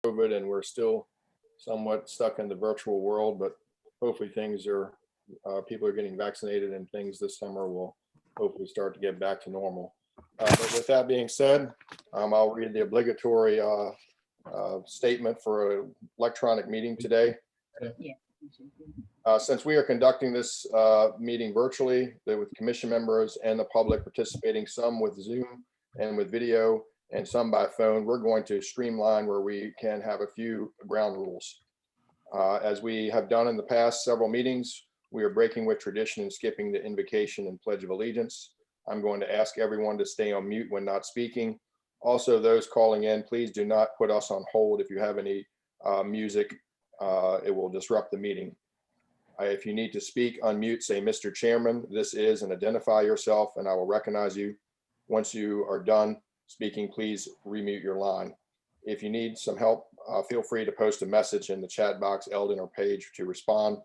COVID, and we're still somewhat stuck in the virtual world, but hopefully things are, people are getting vaccinated and things this summer will hopefully start to get back to normal. But with that being said, I'll read the obligatory statement for an electronic meeting today. Since we are conducting this meeting virtually, with commission members and the public participating, some with Zoom and with video and some by phone, we're going to streamline where we can have a few ground rules. As we have done in the past several meetings, we are breaking with tradition and skipping the invocation and pledge of allegiance. I'm going to ask everyone to stay on mute when not speaking. Also, those calling in, please do not put us on hold. If you have any music, it will disrupt the meeting. If you need to speak, unmute, say, Mr. Chairman, this is, and identify yourself, and I will recognize you. Once you are done speaking, please remute your line. If you need some help, feel free to post a message in the chat box, Eldon or Paige, to respond.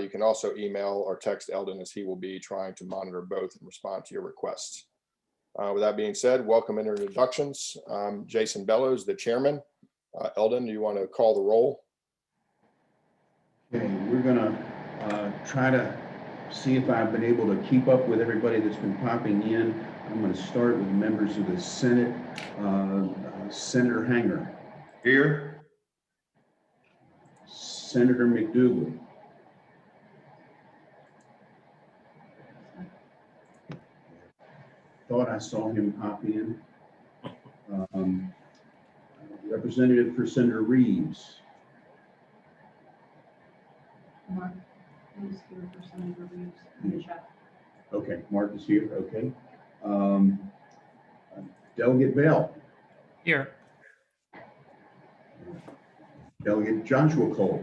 You can also email or text Eldon, as he will be trying to monitor both and respond to your requests. With that being said, welcome and introductions. Jason Bellows, the chairman. Eldon, do you want to call the roll? Okay, we're gonna try to see if I've been able to keep up with everybody that's been popping in. I'm going to start with members of the Senate. Senator Hanger. Here. Senator McDougal. Thought I saw him pop in. Representative for Senator Reeves. Mark is here for Senator Reeves in the chat. Okay, Mark is here. Okay. Delegate Bell. Here. Delegate Joshua Cole.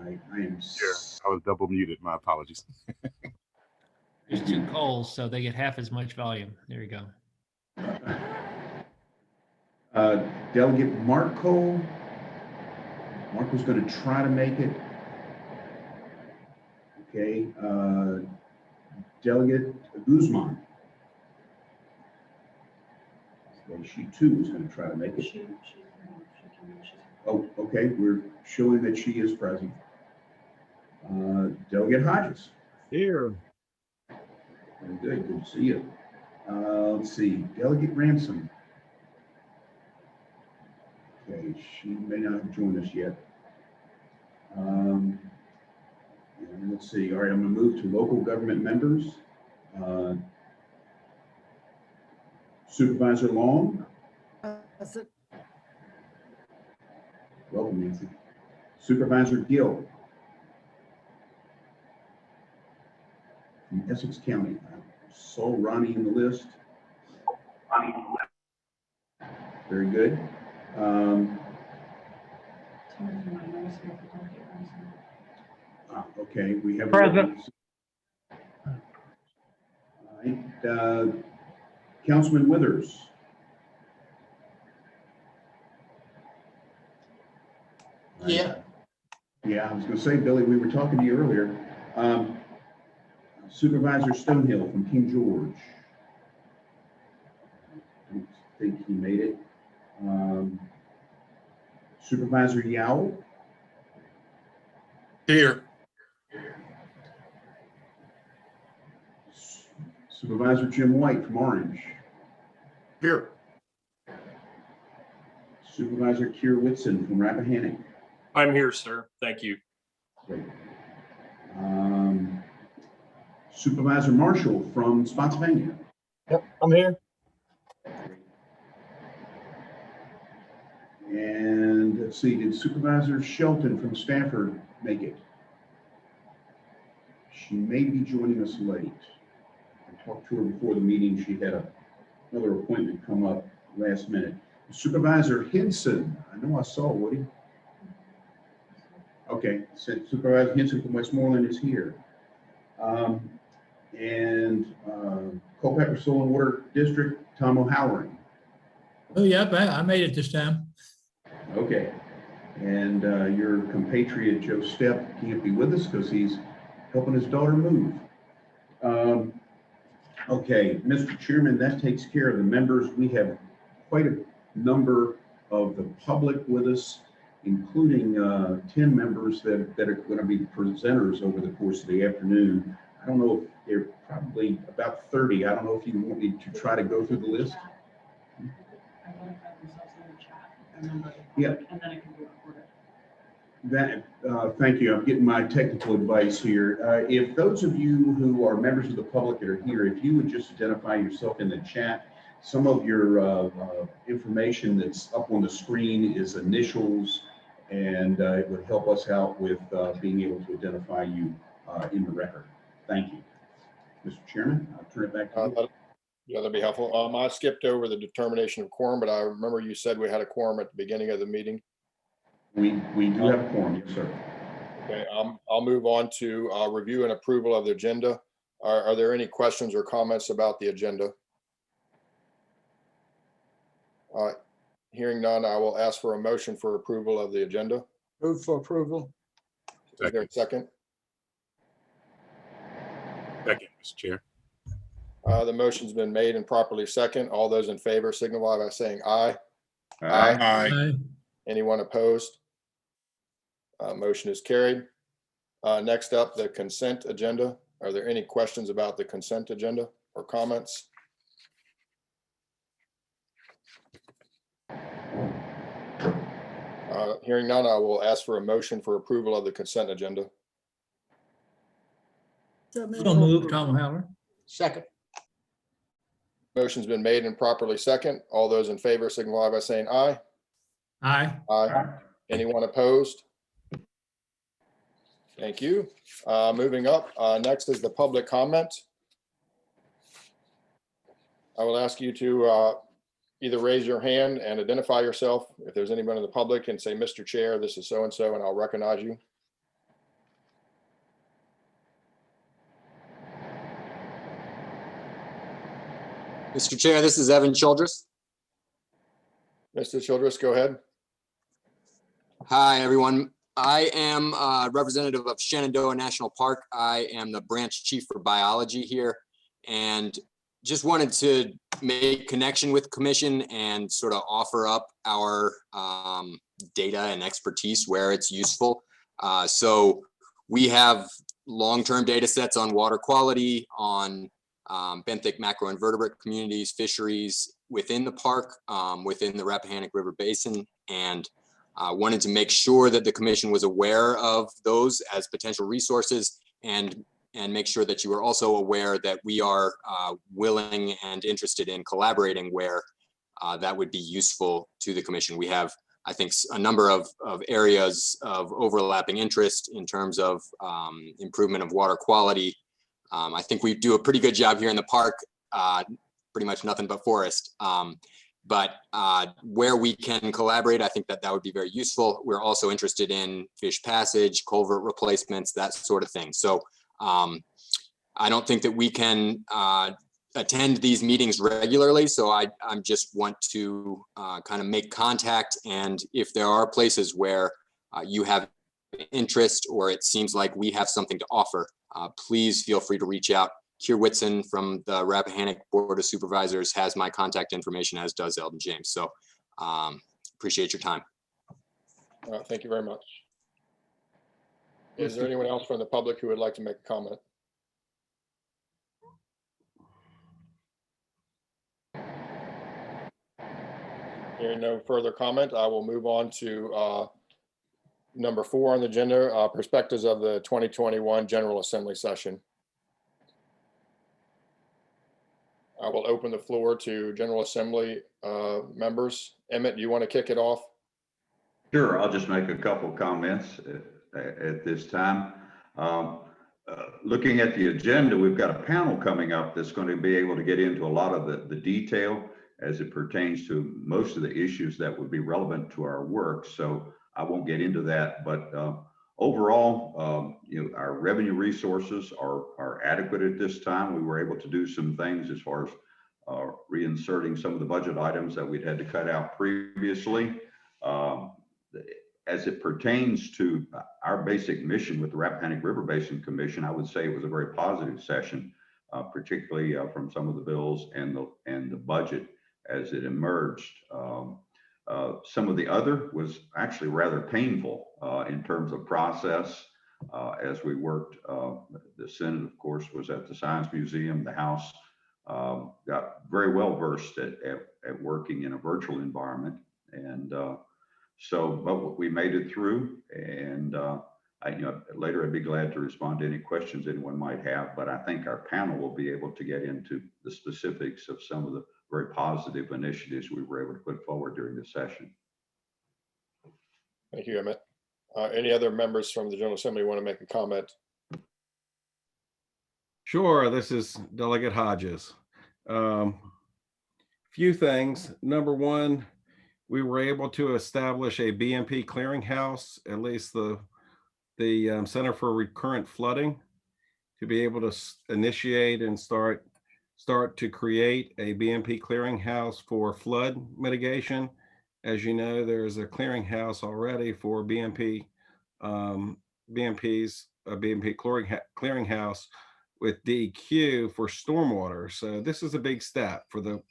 I am Here. I was double muted. My apologies. There's two Coles, so they get half as much volume. There you go. Delegate Mark Cole. Mark was going to try to make it. Okay. Delegate Guzman. Okay, she too was going to try to make it. Oh, okay. We're showing that she is present. Delegate Hodges. Here. Very good. Good to see you. Let's see. Delegate Ransom. Okay, she may not have joined us yet. And let's see. All right, I'm going to move to local government members. Supervisor Long. Welcome, Nancy. Supervisor Gill. From Essex County. I saw Ronnie in the list. Very good. Okay, we have present. All right, Councilman Withers. Yeah. Yeah, I was going to say, Billy, we were talking to you earlier. Supervisor Stonehill from King George. I don't think he made it. Supervisor Yao. Here. Supervisor Jim White from Orange. Here. Supervisor Keir Whitson from Rappahannock. I'm here, sir. Thank you. Great. Supervisor Marshall from Spotsylvania. Yep, I'm here. And let's see, did Supervisor Shelton from Stafford make it? She may be joining us late. I talked to her before the meeting. She had another appointment come up last minute. Supervisor Henson, I know I saw Woody. Okay, so Supervisor Henson from Westmoreland is here. Culpeper Soil and Water District, Tom O'Halloran. Oh, yep, I made it this time. Okay. And your compatriot Joe Stepp can't be with us because he's helping his daughter move. Okay, Mr. Chairman, that takes care of the members. We have quite a number of the public with us, including 10 members that are going to be presenters over the course of the afternoon. I don't know if they're probably about 30. I don't know if you want me to try to go through the list. I notified themselves in the chat, a member of the Yeah. public, and then it can be recorded. Thank you. I'm getting my technical advice here. If those of you who are members of the public that are here, if you would just identify yourself in the chat, some of your information that's up on the screen is initials, and it would help us out with being able to identify you in the record. Thank you. Mr. Chairman, I'll turn it back to you. Yeah, that'd be helpful. I skipped over the determination of quorum, but I remember you said we had a quorum at the beginning of the meeting. We do have a quorum, yes, sir. Okay, I'll move on to review and approval of the agenda. Are there any questions or comments about the agenda? Hearing none, I will ask for a motion for approval of the agenda. Move for approval. Is there a second? Second, Mr. Chair. The motion's been made and properly second. All those in favor signify by saying aye. Aye. Anyone opposed? Motion is carried. Next up, the consent agenda. Are there any questions about the consent agenda or comments? Hearing none, I will ask for a motion for approval of the consent agenda. So moved, Tom Haller. Second. Motion's been made and properly second. All those in favor signify by saying aye. Aye. Aye. Anyone opposed? Thank you. Moving up, next is the public comment. I will ask you to either raise your hand and identify yourself if there's anyone in the public, and say, Mr. Chair, this is so-and-so, and I'll recognize you. Mr. Chair, this is Evan Childress. Mr. Childress, go ahead. Hi, everyone. I am a representative of Shenandoah National Park. I am the branch chief for biology here, and just wanted to make connection with the commission and sort of offer up our data and expertise where it's useful. So we have long-term data sets on water quality, on benthic macroinvertebrate communities, fisheries within the park, within the Rappahannock River Basin, and wanted to make sure that the commission was aware of those as potential resources, and make sure that you are also aware that we are willing and interested in collaborating where that would be useful to the commission. We have, I think, a number of areas of overlapping interest in terms of improvement of water quality. I think we do a pretty good job here in the park, pretty much nothing but forest. But where we can collaborate, I think that would be very useful. We're also interested in fish passage, culvert replacements, that sort of thing. So I don't think that we can attend these meetings regularly. So I just want to kind of make contact. And if there are places where you have interest, or it seems like we have something to offer, please feel free to reach out. Kier Whitson from the Rappahannock Board of Supervisors has my contact information, as does Eldon James. So appreciate your time. Thank you very much. Is there anyone else from the public who would like to make a comment? Hearing no further comment, I will move on to number 4 on the agenda, perspectives of the 2021 General Assembly session. I will open the floor to General Assembly members. Emmett, do you want to kick it off? Sure, I'll just make a couple comments at this time. Looking at the agenda, we've got a panel coming up that's going to be able to get into a lot of the detail as it pertains to most of the issues that would be relevant to our work. So I won't get into that, but overall, our revenue resources are adequate at this time. We were able to do some things as far as reinserting some of the budget items that we'd had to cut out previously. As it pertains to our basic mission with the Rappahannock River Basin Commission, I would say it was a very positive session. particularly from some of the bills and the budget as it emerged. Some of the other was actually rather painful in terms of process as we worked. The Senate, of course, was at the Science Museum. The House got very well versed at working in a virtual environment. And but we made it through. And later I'd be glad to respond to any questions anyone might have, but I think our panel will be able to get into the specifics of some of the very positive initiatives we were able to put forward during the session. Thank you, Emmett. Any other members from the General Assembly want to make a comment? Sure, this is Delegate Hodges. Few things. Number one, we were able to establish a BMP clearinghouse, at least the Center for Recurrent Flooding, to be able to initiate and start to create a BMP clearinghouse for flood mitigation. As you know, there's a clearinghouse already for BMP's BMP clearinghouse with DEQ for stormwater. So this is a big step for the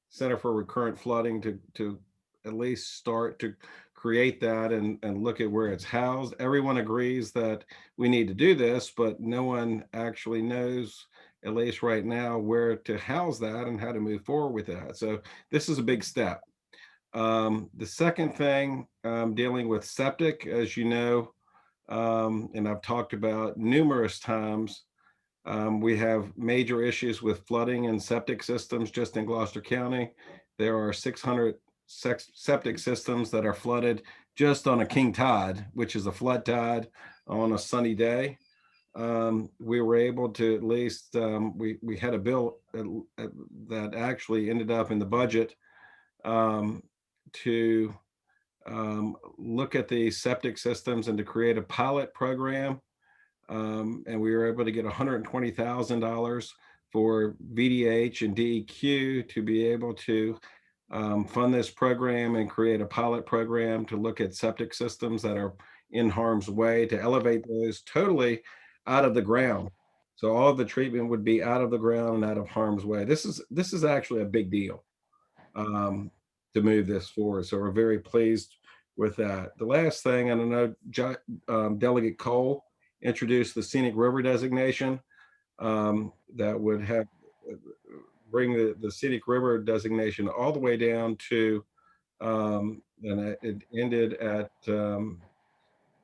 Center for Recurrent Flooding to at least start to create that and look at where it's housed. Everyone agrees that we need to do this, but no one actually knows, at least right now, where to house that and how to move forward with that. So this is a big step. The second thing, dealing with septic, as you know, and I've talked about numerous times, we have major issues with flooding and septic systems just in Gloucester County. There are 600 septic systems that are flooded just on a king tide, which is a flood tide on a sunny day. We were able to at least, we had a bill that actually ended up in the budget to look at the septic systems and to create a pilot program. And we were able to get $120,000 for VDH and DEQ to be able to fund this program and create a pilot program to look at septic systems that are in harm's way, to elevate those totally out of the ground. So all of the treatment would be out of the ground and out of harm's way. This is actually a big deal to move this forward. So we're very pleased with that. The last thing, and I know Delegate Cole introduced the scenic river designation that would have bring the scenic river designation all the way down to, and it ended at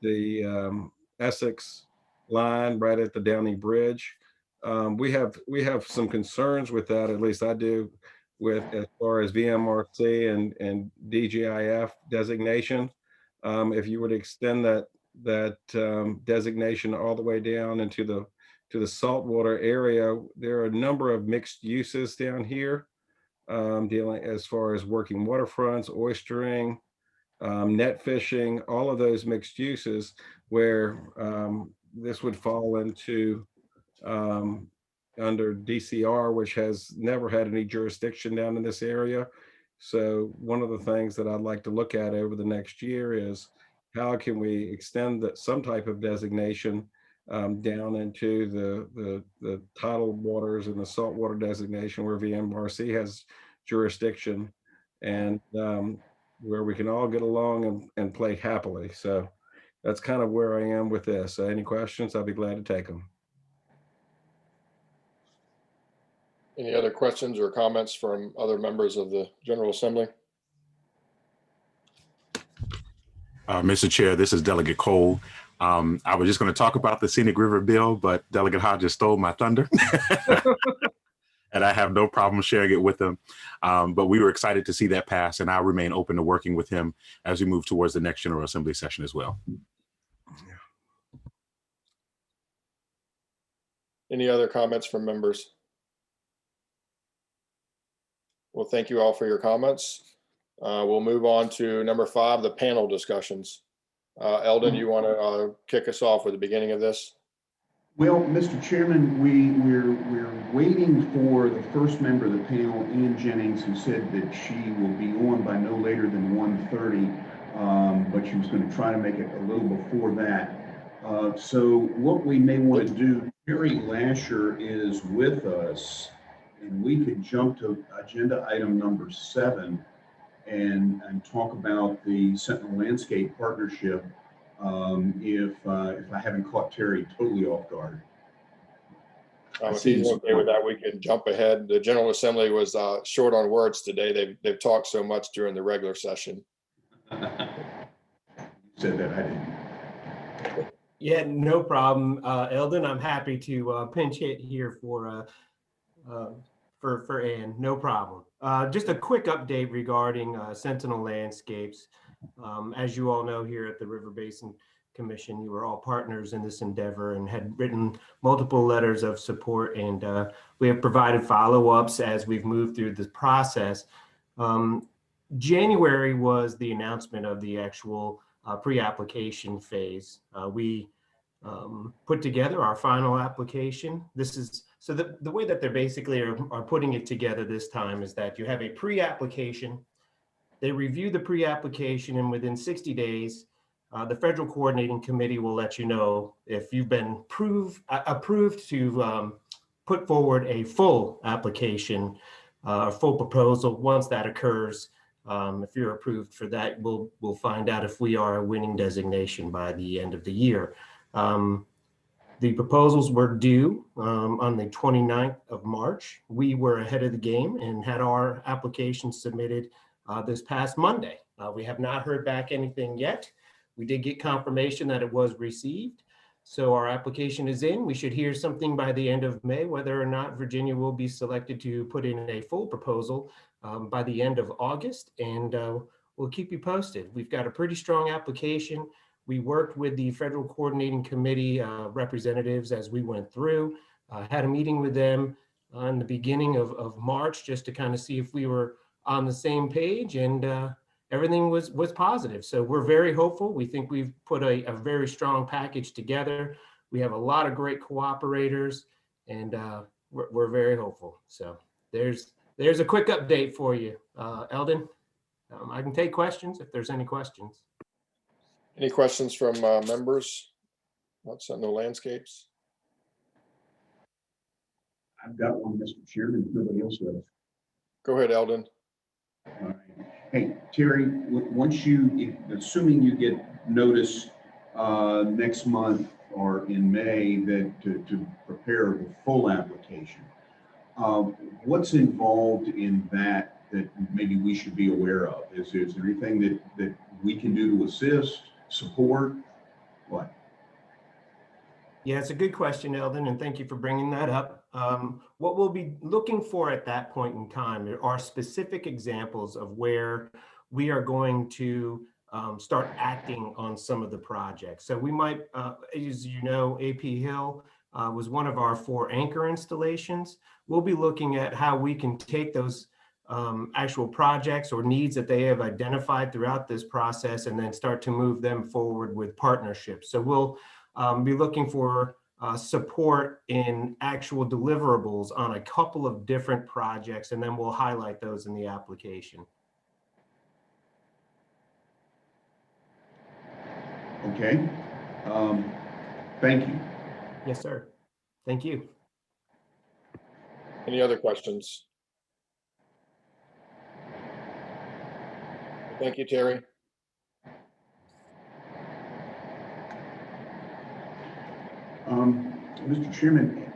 the Essex line right at the Downey Bridge. We have some concerns with that, at least I do, with as far as VMRC and DGIF designation. If you were to extend that designation all the way down into the saltwater area, there are a number of mixed uses down here, dealing as far as working waterfronts, oystering, net fishing, all of those mixed uses where this would fall into under DCR, which has never had any jurisdiction down in this area. So one of the things that I'd like to look at over the next year is how can we extend some type of designation down into the tidal waters and the saltwater designation where VMRC has jurisdiction, and where we can all get along and play happily. So that's kind of where I am with this. So any questions, I'll be glad to take them. Any other questions or comments from other members of the General Assembly? Mr. Chair, this is Delegate Cole. I was just going to talk about the Scenic River bill, but Delegate Hodges stole my thunder. And I have no problem sharing it with him. But we were excited to see that pass, and I'll remain open to working with him as we move towards the next General Assembly session as well. Any other comments from members? Well, thank you all for your comments. We'll move on to number 5, the panel discussions. Eldon, you want to kick us off with the beginning of this? Well, Mr. Chairman, we're waiting for the first member of the panel, Ian Jennings, who said that she will be on by no later than 1:30, but she was going to try to make it a little before that. So what we may want to do. Terry Lasher is with us, and we could jump to agenda item number 7 and talk about the Sentinel Landscape Partnership, if I haven't caught Terry totally off guard. If he's okay with that, we can jump ahead. The General Assembly was short on words today. They've talked so much during the regular session. Said that, I didn't. Yeah, no problem. Eldon, I'm happy to pinch hit here for Ann, no problem. Just a quick update regarding Sentinel Landscapes. As you all know, here at the River Basin Commission, you were all partners in this endeavor and had written multiple letters of support, and we have provided follow-ups as we've moved through this process. January was the announcement of the actual pre-application phase. We put together our final application. This is, so the way that they're basically are putting it together this time is that you have a pre-application, they review the pre-application, and within 60 days, the Federal Coordinating Committee will let you know if you've been approved to put forward a full application, full proposal. Once that occurs, if you're approved for that, we'll find out if we are a winning designation by the end of the year. The proposals were due on the 29th of March. We were ahead of the game and had our application submitted this past Monday. We have not heard back anything yet. We did get confirmation that it was received. So our application is in. We should hear something by the end of May, whether or not Virginia will be selected to put in a full proposal by the end of August. And we'll keep you posted. We've got a pretty strong application. We worked with the Federal Coordinating Committee representatives as we went through, had a meeting with them in the beginning of March just to kind of see if we were on the same page, and everything was positive. So we're very hopeful. We think we've put a very strong package together. We have a lot of great cooperators, and we're very hopeful. So there's a quick update for you, Eldon. I can take questions if there's any questions. Any questions from members about Sentinel Landscapes? I've got one, Mr. Chairman, if nobody else does. Go ahead, Eldon. All right. Hey, Terry, once you, assuming you get notice next month or in May that to prepare the full application, what's involved in that maybe we should be aware of? Is there anything that we can do to assist, support? What? Yeah, it's a good question, Eldon, and thank you for bringing that up. What we'll be looking for at that point in time are specific examples of where we are going to start acting on some of the projects. So we might, as you know, AP Hill was one of our 4 anchor installations. We'll be looking at how we can take those actual projects or needs that they have identified throughout this process and then start to move them forward with partnerships. So we'll be looking for support in actual deliverables on a couple of different projects, and then we'll highlight those in the application. Okay. Thank you. Yes, sir. Thank you. Any other questions? Thank you, Terry. Mr. Chairman,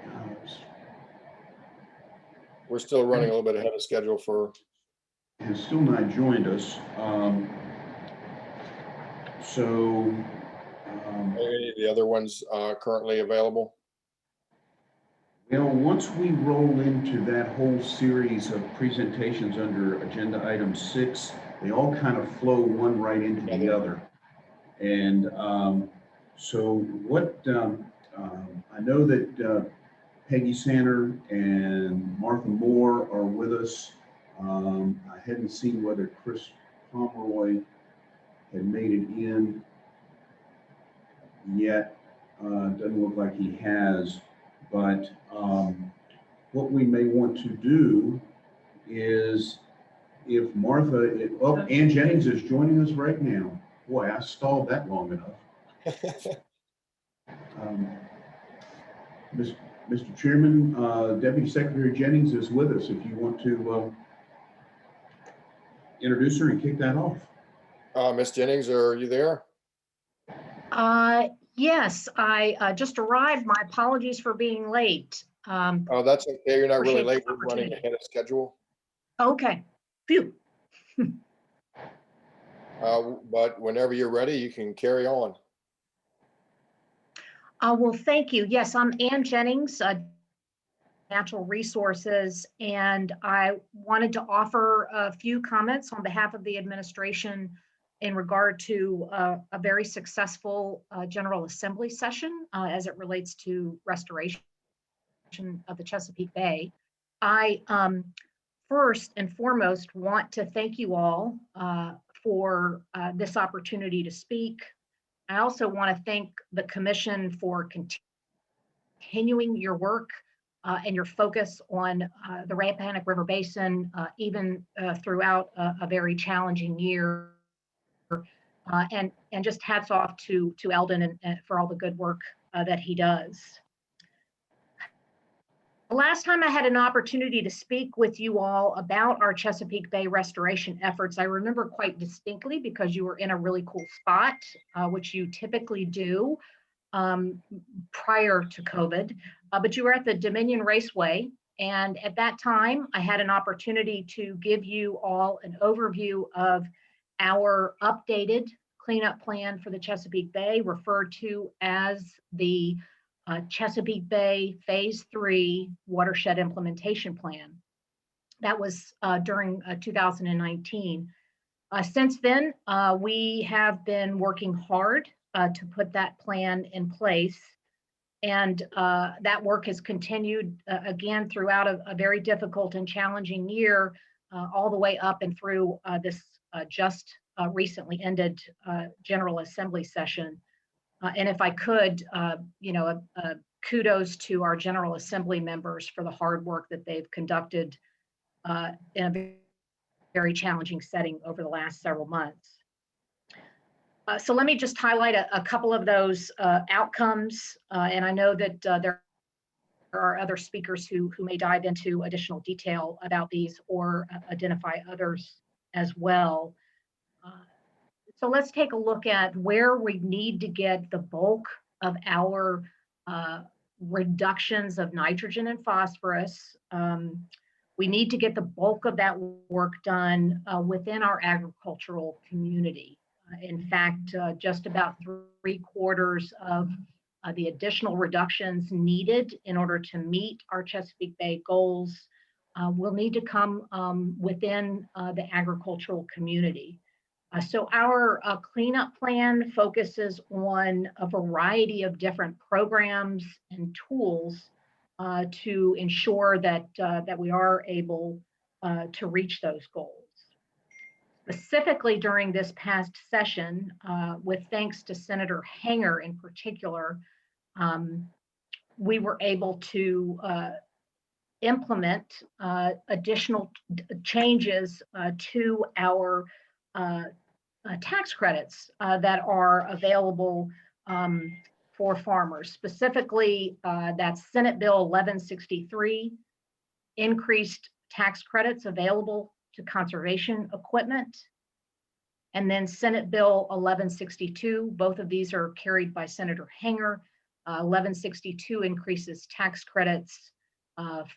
We're still running a little bit ahead of schedule for. has still not joined us. Any of the other ones currently available? Well, once we roll into that whole series of presentations under agenda item 6, they all kind of flow one right into the other. And so what I know that Peggy Sanner and Martha Moore are with us. I hadn't seen whether Chris Pomeroy had made it in yet. Doesn't look like he has, but what we may want to do is if Martha, Ann Jennings is joining us right now. Boy, I stalled that long enough. Mr. Chairman, Deputy Secretary Jennings is with us if you want to introduce her and kick that off. Ms. Jennings, are you there? Yes, I just arrived. My apologies for being late. Oh, that's okay. You're not really Appreciate late. the We're running opportunity. ahead of schedule. Okay, phew. But whenever you're ready, you can carry on. Well, thank you. Yes, I'm Ann Jennings, Natural Resources, and I wanted to offer a few comments on behalf of the administration in regard to a very successful General Assembly session as it relates to restoration of the Chesapeake Bay. I first and foremost want to thank you all for this opportunity to speak. I also want to thank the Commission for continuing your work and your focus on the Rappahannock River Basin, even throughout a very challenging year. And just hats off to Eldon and for all the good work that he does. The last time I had an opportunity to speak with you all about our Chesapeake Bay restoration efforts, I remember quite distinctly because you were in a really cool spot, which you typically do prior to COVID, but you were at the Dominion Raceway. And at that time, I had an opportunity to give you all an overview of our updated cleanup plan for the Chesapeake Bay, referred to as the Chesapeake Bay Phase 3 Watershed Implementation Plan. That was during 2019. Since then, we have been working hard to put that plan in place. And that work has continued again throughout a very difficult and challenging year, all the way up and through this just recently ended General Assembly session. And if I could, kudos to our General Assembly members for the hard work that they've conducted in a very challenging setting over the last several months. So let me just highlight a couple of those outcomes. And I know that there are other speakers who may dive into additional detail about these or identify others as well. So let's take a look at where we need to get the bulk of our reductions of nitrogen and phosphorus. We need to get the bulk of that work done within our agricultural community. In fact, just about 3/4 of the additional reductions needed in order to meet our Chesapeake Bay goals will need to come within the agricultural community. So our cleanup plan focuses on a variety of different programs and tools to ensure that we are able to reach those goals. Specifically during this past session, with thanks to Senator Hanger in particular, we were able to implement additional changes to our tax credits that are available for farmers. Specifically, that's Senate Bill 1163, increased tax credits available to conservation equipment. And then Senate Bill 1162, both of these are carried by Senator Hanger. 1162 increases tax credits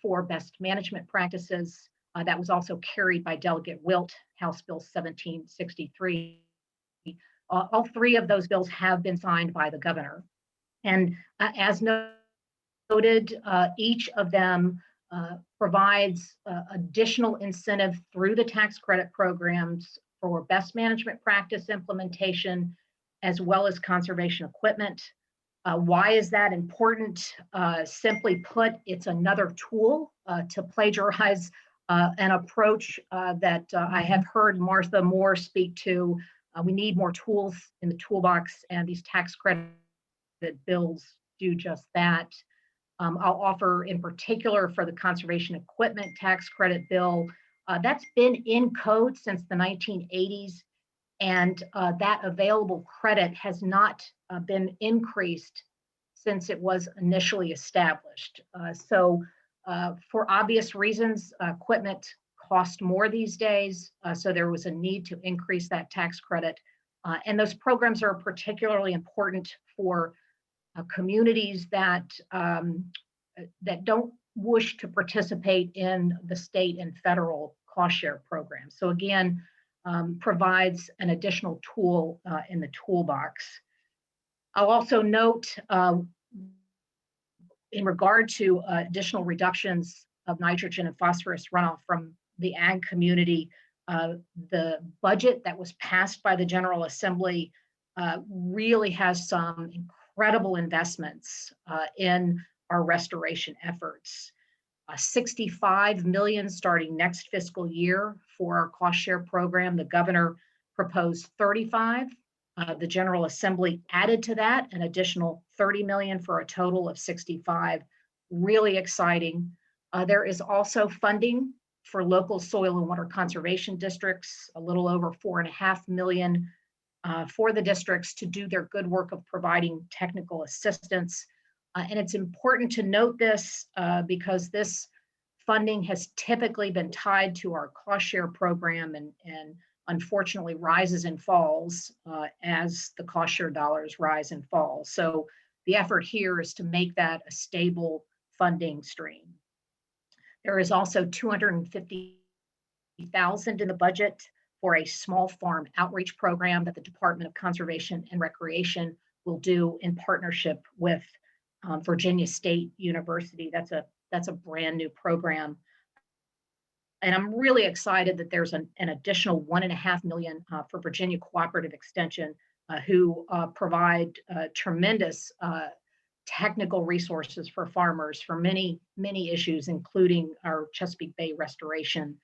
for best management practices. That was also carried by Delegate Wilt, House Bill 1763. All three of those bills have been signed by the governor. And as noted, each of them provides additional incentive through the tax credit programs for best management practice implementation, as well as conservation equipment. Why is that important? Simply put, it's another tool to plagiarize an approach that I have heard Martha Moore speak to. We need more tools in the toolbox, and these tax credit bills do just that. I'll offer in particular for the conservation equipment tax credit bill, that's been in code since the 1980s, and that available credit has not been increased since it was initially established. So for obvious reasons, equipment cost more these days. So there was a need to increase that tax credit. And those programs are particularly important for communities that that don't wish to participate in the state and federal cost share programs. So again, provides an additional tool in the toolbox. I'll also note in regard to additional reductions of nitrogen and phosphorus runoff from the ag community, the budget that was passed by the General Assembly really has some incredible investments in our restoration efforts. 65 million starting next fiscal year for our cost share program. The governor proposed 35. The General Assembly added to that an additional 30 million for a total of 65. Really exciting. There is also funding for local soil and water conservation districts, a little over 4.5 million for the districts to do their good work of providing technical assistance. And it's important to note this because this funding has typically been tied to our cost share program and unfortunately rises and falls as the cost share dollars rise and fall. So the effort here is to make that a stable funding stream. There is also $250,000 in the budget for a small farm outreach program that the Department of Conservation and Recreation will do in partnership with Virginia State University. That's a brand new program. And I'm really excited that there's an additional $1.5 million for Virginia Cooperative Extension, who provide tremendous technical resources for farmers for many, many issues, including our Chesapeake Bay restoration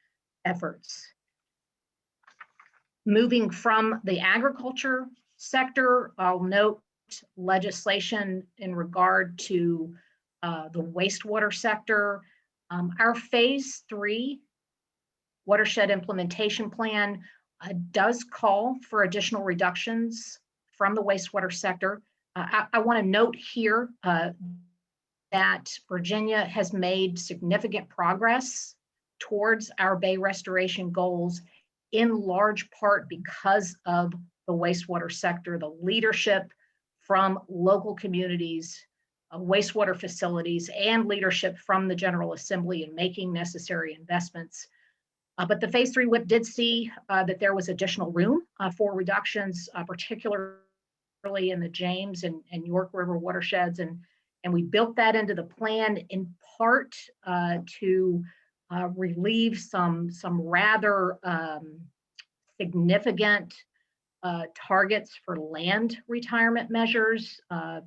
efforts. Moving from the agriculture sector, I'll note legislation in regard to the wastewater sector. Our phase 3 watershed implementation plan does call for additional reductions from the wastewater sector. I want to note here that Virginia has made significant progress towards our bay restoration goals, in large part because of the wastewater sector, the leadership from local communities, wastewater facilities, and leadership from the General Assembly in making necessary investments. But the phase 3 WIP did see that there was additional room for reductions, particularly in the James and York River watersheds. And we built that into the plan in part to relieve some rather significant targets for land retirement measures,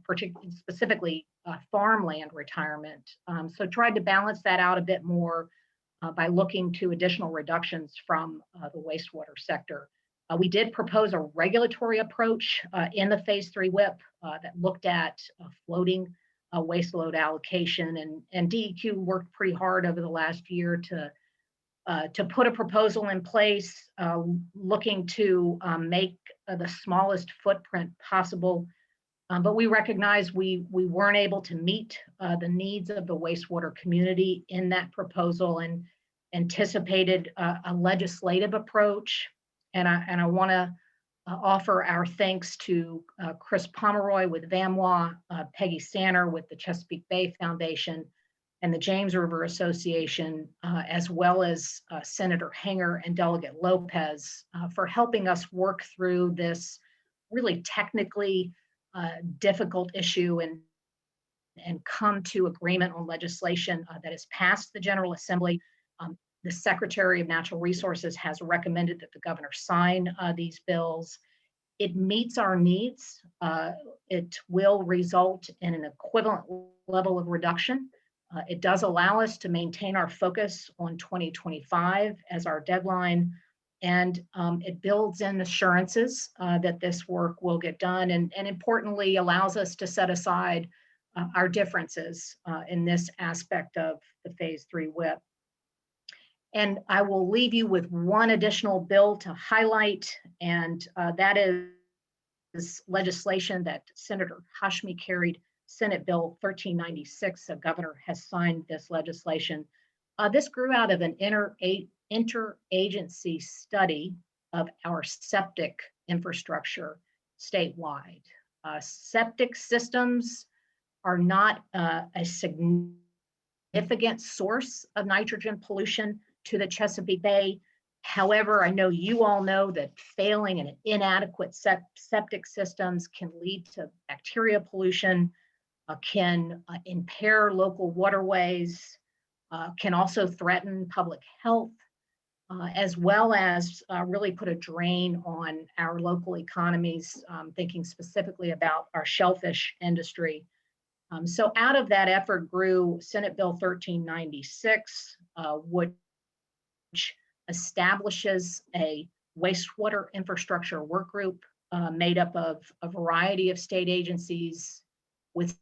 particularly specifically farmland retirement. So tried to balance that out a bit more by looking to additional reductions from the wastewater sector. We did propose a regulatory approach in the phase 3 WIP that looked at floating waste load allocation, and DEQ worked pretty hard over the last year to put a proposal in place, looking to make the smallest footprint possible. But we recognize we weren't able to meet the needs of the wastewater community in that proposal, and anticipated a legislative approach. And I want to offer our thanks to Chris Pomeroy with VAMWA, Peggy Sanner with the Chesapeake Bay Foundation, and the James River Association, as well as Senator Hanger and Delegate Lopez for helping us work through this really technically difficult issue and come to agreement on legislation that has passed the General Assembly. The Secretary of Natural Resources has recommended that the governor sign these bills. It meets our needs. It will result in an equivalent level of reduction. It does allow us to maintain our focus on 2025 as our deadline, and it builds in assurances that this work will get done, and importantly allows us to set aside our differences in this aspect of the phase 3 WIP. And I will leave you with one additional bill to highlight, and that is legislation that Senator Hashmi carried Senate Bill 1396. The governor has signed this legislation. This grew out of an interagency study of our septic infrastructure statewide. Septic systems are not a significant source of nitrogen pollution to the Chesapeake Bay. However, I know you all know that failing and inadequate septic systems can lead to bacteria pollution, can impair local waterways, can also threaten public health, as well as really put a drain on our local economies, thinking specifically about our shellfish industry. So out of that effort grew Senate Bill 1396, which establishes a wastewater infrastructure work group made up of a variety of state agencies with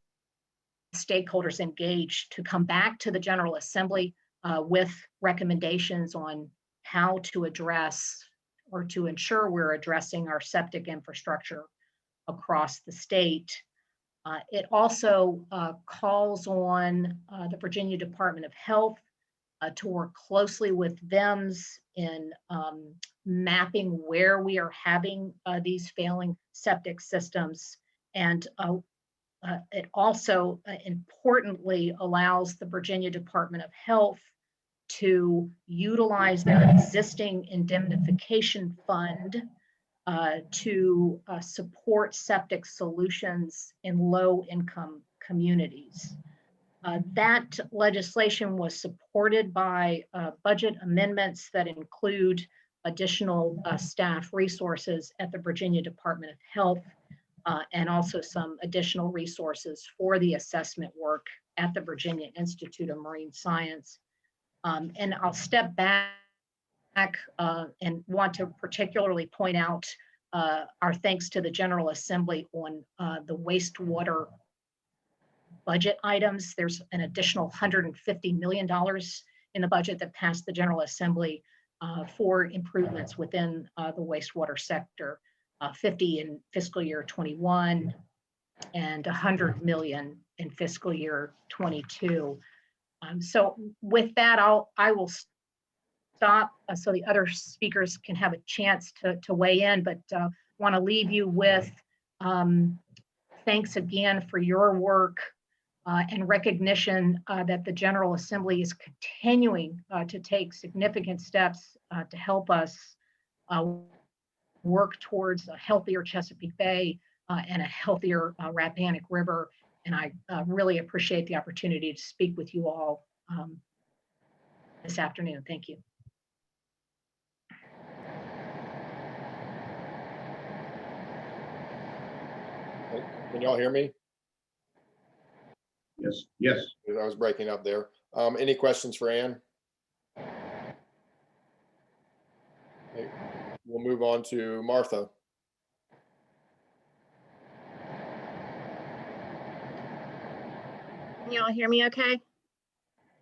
stakeholders engaged to come back to the General Assembly with recommendations on how to address or to ensure we're addressing our septic infrastructure across the state. It also calls on the Virginia Department of Health to work closely with VEMS in mapping where we are having these failing septic systems. And it also importantly allows the Virginia Department of Health to utilize their existing indemnification fund to support septic solutions in low-income communities. That legislation was supported by budget amendments that include additional staff resources at the Virginia Department of Health and also some additional resources for the assessment work at the Virginia Institute of Marine Science. And I'll step back and want to particularly point out our thanks to the General Assembly on the wastewater budget items. There's an additional $150 million in the budget that passed the General Assembly for improvements within the wastewater sector, 50 in fiscal year 21 and 100 million in fiscal year 22. So with that, I will stop so the other speakers can have a chance to weigh in, but want to leave you with thanks again for your work and recognition that the General Assembly is continuing to take significant steps to help us work towards a healthier Chesapeake Bay and a healthier Rappahannock River. And I really appreciate the opportunity to speak with you all this afternoon. Thank you. Can y'all hear me? Yes, yes. I was breaking up there. Any questions for Ann? Okay. We'll move on to Martha. Can you all hear me okay?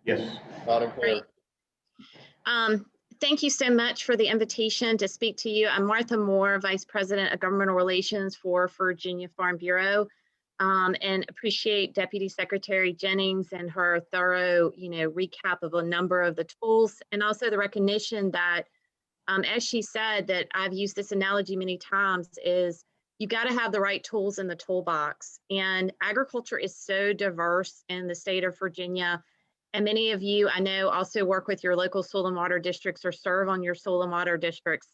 Yes. Loud and clear. Thank you so much for the invitation to speak to you. I'm Martha Moore, Vice President of Governmental Relations for Virginia Farm Bureau, and appreciate Deputy Secretary Jennings and her thorough, recap of a number of the tools, and also the recognition that, as she said, that I've used this analogy many times, is you got to have the right tools in the toolbox. And agriculture is so diverse in the state of Virginia. And many of you, I know, also work with your local soil and water districts or serve on your soil and water districts.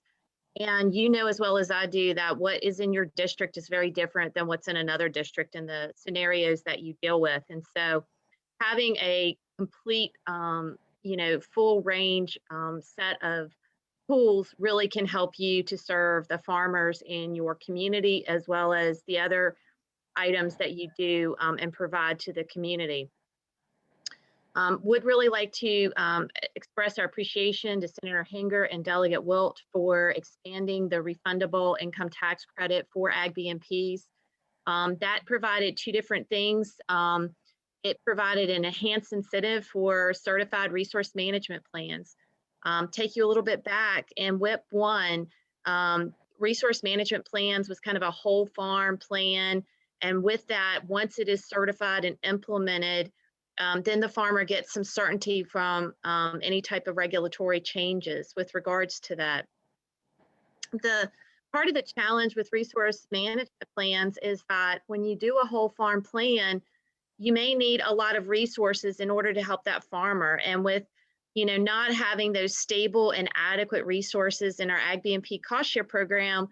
And you know as well as I do that what is in your district is very different than what's in another district in the scenarios that you deal with. And so having a complete, full range set of tools really can help you to serve the farmers in your community, as well as the other items that you do and provide to the community. Would really like to express our appreciation to Senator Hinger and Delegate Wilt for expanding the refundable income tax credit for Ag BMPs. That provided two different things. It provided an enhanced incentive for certified resource management plans. Take you a little bit back, in WIP 1, resource management plans was kind of a whole farm plan, And with that, once it is certified and implemented, then the farmer gets some certainty from any type of regulatory changes with regards to that. The part of the challenge with resource management plans is that when you do a whole farm plan, you may need a lot of resources in order to help that farmer. And with, not having those stable and adequate resources in our Ag BMP cost share program,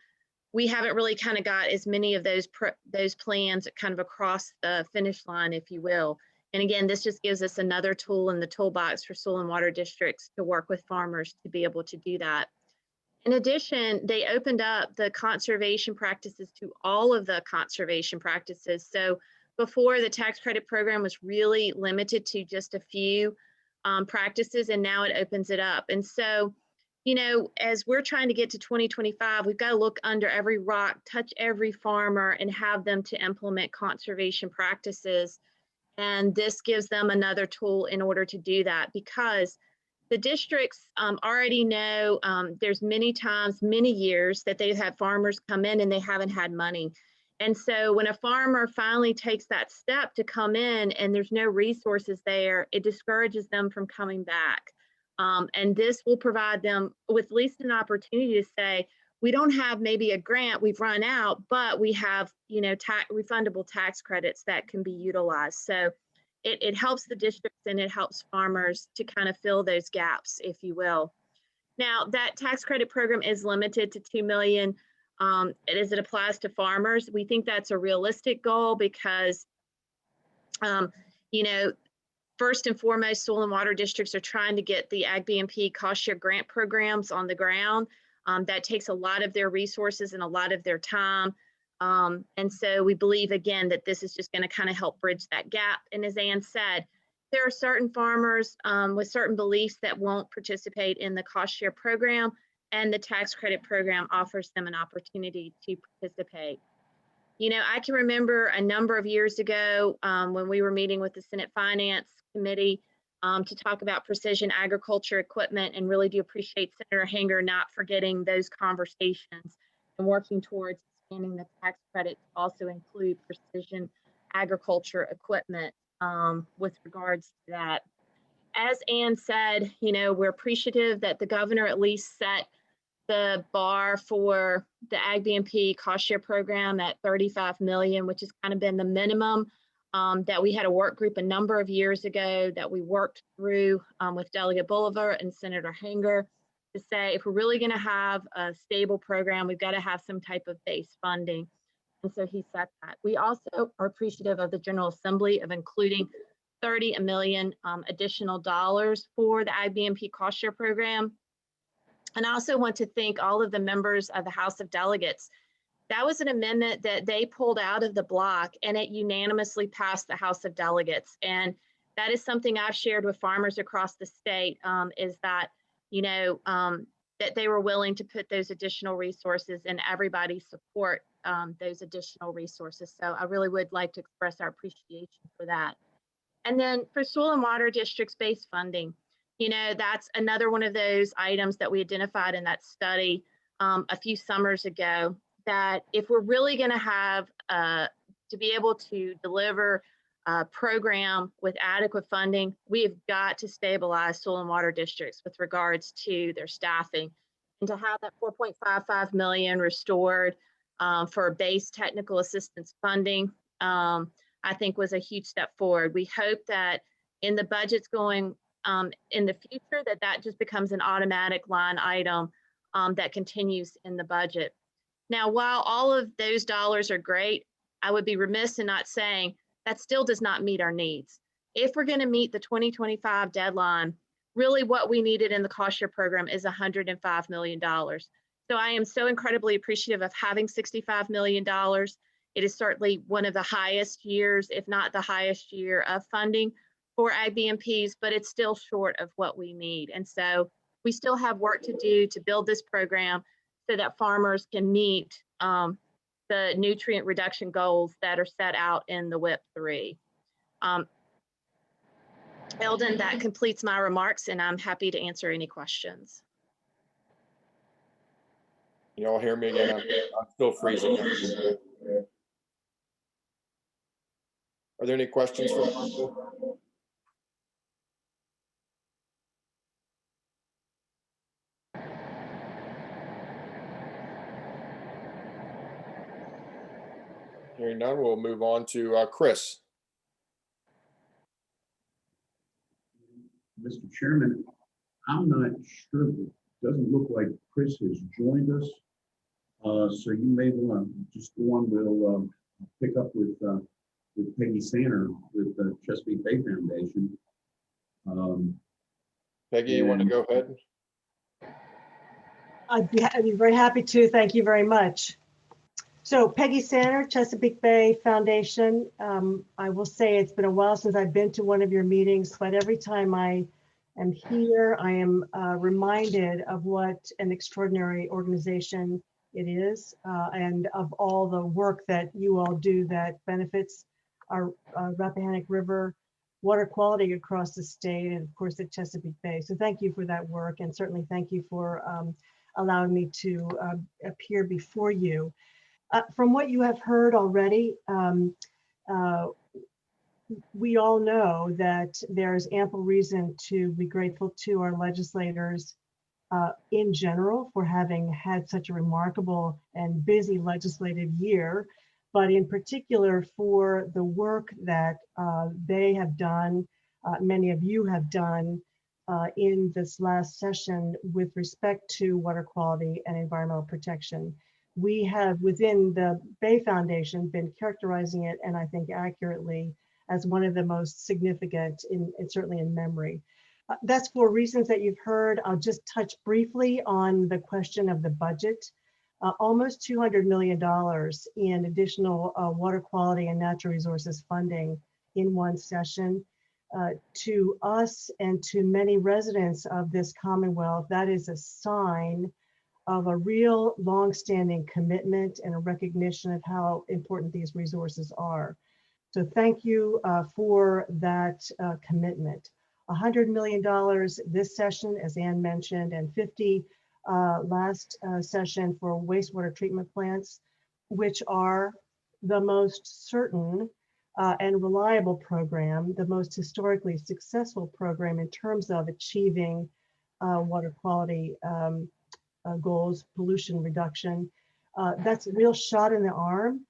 we haven't really kind of got as many of those plans kind of across the finish line, if you will. And again, this just gives us another tool in the toolbox for soil and water districts to work with farmers to be able to do that. In addition, they opened up the conservation practices to all of the conservation practices. So before, the tax credit program was really limited to just a few practices, and now it opens it up. And so, as we're trying to get to 2025, we've got to look under every rock, touch every farmer, and have them to implement conservation practices. And this gives them another tool in order to do that, because the districts already know there's many times, many years that they've had farmers come in and they haven't had money. And so when a farmer finally takes that step to come in and there's no resources there, it discourages them from coming back. And this will provide them with at least an opportunity to say, we don't have maybe a grant, we've run out, but we have, refundable tax credits that can be utilized. So it helps the districts and it helps farmers to kind of fill those gaps, if you will. Now, that tax credit program is limited to $2 million as it applies to farmers. We think that's a realistic goal because, first and foremost, soil and water districts are trying to get the Ag BMP cost share grant programs on the ground. That takes a lot of their resources and a lot of their time. And so we believe, again, that this is just going to kind of help bridge that gap. And as Ann said, there are certain farmers with certain beliefs that won't participate in the cost share program, and the tax credit program offers them an opportunity to participate. I can remember a number of years ago when we were meeting with the Senate Finance Committee to talk about precision agriculture equipment, and really do appreciate Senator Hanger not forgetting those conversations and working towards expanding the tax credit to also include precision agriculture equipment with regards to that. As Ann said, we're appreciative that the governor at least set the bar for the Ag BMP cost share program at 35 million, which has kind of been the minimum that we had a work group a number of years ago that we worked through with Delegate Bolivar and Senator Hanger to say, if we're really going to have a stable program, we've got to have some type of base funding. And so he set that. We also are appreciative of the General Assembly of including $30 million additional dollars for the Ag BMP cost share program. And I also want to thank all of the members of the House of Delegates. That was an amendment that they pulled out of the block, and it unanimously passed the House of Delegates. And that is something I've shared with farmers across the state, is that, that they were willing to put those additional resources and everybody support those additional resources. So I really would like to express our appreciation for that. And then for soil and water districts based funding, that's another one of those items that we identified in that study a few summers ago, that if we're really going to have to be able to deliver a program with adequate funding, we have got to stabilize soil and water districts with regards to their staffing. And to have that 4.55 million restored for base technical assistance funding, I think was a huge step forward. We hope that in the budgets going in the future, that just becomes an automatic line item that continues in the budget. Now, while all of those dollars are great, I would be remiss in not saying that still does not meet our needs. If we're going to meet the 2025 deadline, really what we needed in the cost share program is $105 million. So I am so incredibly appreciative of having $65 million. It is certainly one of the highest years, if not the highest year of funding for Ag BMPs, but it's still short of what we need. And so we still have work to do to build this program so that farmers can meet the nutrient reduction goals that are set out in the WIP 3. Eldon, that completes my remarks, and I'm happy to answer any questions. You all hear me again? I'm still freezing. Are there any questions for Martha? Hearing none, we'll move on to Chris. Mr. Chairman, I'm not sure, it doesn't look like Chris has joined us. So you may want to just go on, we'll pick up with Peggy Sanner with the Chesapeake Bay Foundation. Peggy, you want to go ahead? I'd be very happy to. Thank you very much. So Peggy Sanner, Chesapeake Bay Foundation. I will say it's been a while since I've been to one of your meetings, but every time I am here, I am reminded of what an extraordinary organization it is, and of all the work that you all do that benefits our Rappahannock River water quality across the state and of course at Chesapeake Bay. So thank you for that work, and certainly thank you for allowing me to appear before you. From what you have heard already, we all know that there's ample reason to be grateful to our legislators in general for having had such a remarkable and busy legislative year, but in particular for the work that they have done, many of you have done in this last session with respect to water quality and environmental protection. We have within the Bay Foundation been characterizing it, and I think accurately, as one of the most significant, certainly in memory. That's for reasons that you've heard. I'll just touch briefly on the question of the budget. Almost $200 million in additional water quality and natural resources funding in one session. To us and to many residents of this Commonwealth, that is a sign of a real longstanding commitment and a recognition of how important these resources are. So thank you for that commitment. $100 million this session, as Ann mentioned, and 50 last session for wastewater treatment plants, which are the most certain and reliable program, the most historically successful program in terms of achieving water quality goals, pollution reduction. That's a real shot in the arm.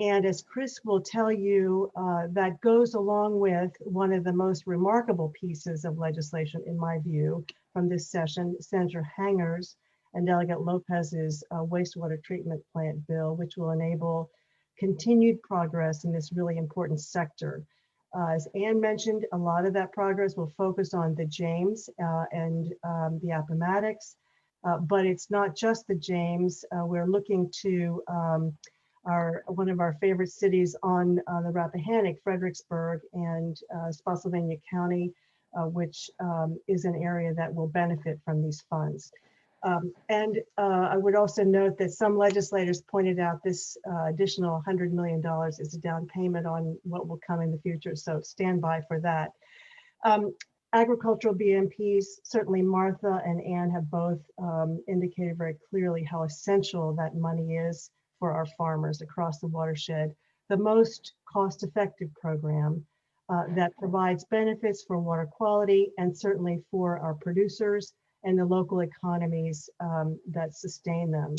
And as Chris will tell you, that goes along with one of the most remarkable pieces of legislation, in my view, from this session, Senator Hanger's and Delegate Lopez's wastewater treatment plant bill, which will enable continued progress in this really important sector. As Ann mentioned, a lot of that progress will focus on the James and the Appomattox, but it's not just the James. We're looking to one of our favorite cities on the Rappahannock, Fredericksburg, and Spotsylvania County, which is an area that will benefit from these funds. I would also note that some legislators pointed out this additional $100 million is a down payment on what will come in the future, so stand by for that. Agricultural BMPs, certainly Martha and Ann have both indicated very clearly how essential that money is for our farmers across the watershed. The most cost-effective program that provides benefits for water quality and certainly for our producers and the local economies that sustain them.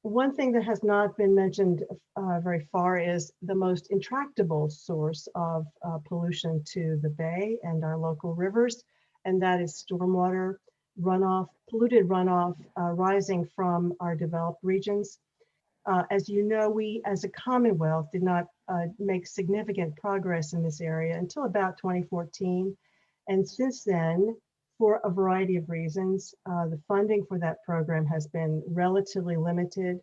One thing that has not been mentioned very far is the most intractable source of pollution to the Bay and our local rivers, and that is stormwater runoff, polluted runoff rising from our developed regions. As you know, we as a Commonwealth did not make significant progress in this area until about 2014. And since then, for a variety of reasons, the funding for that program has been relatively limited.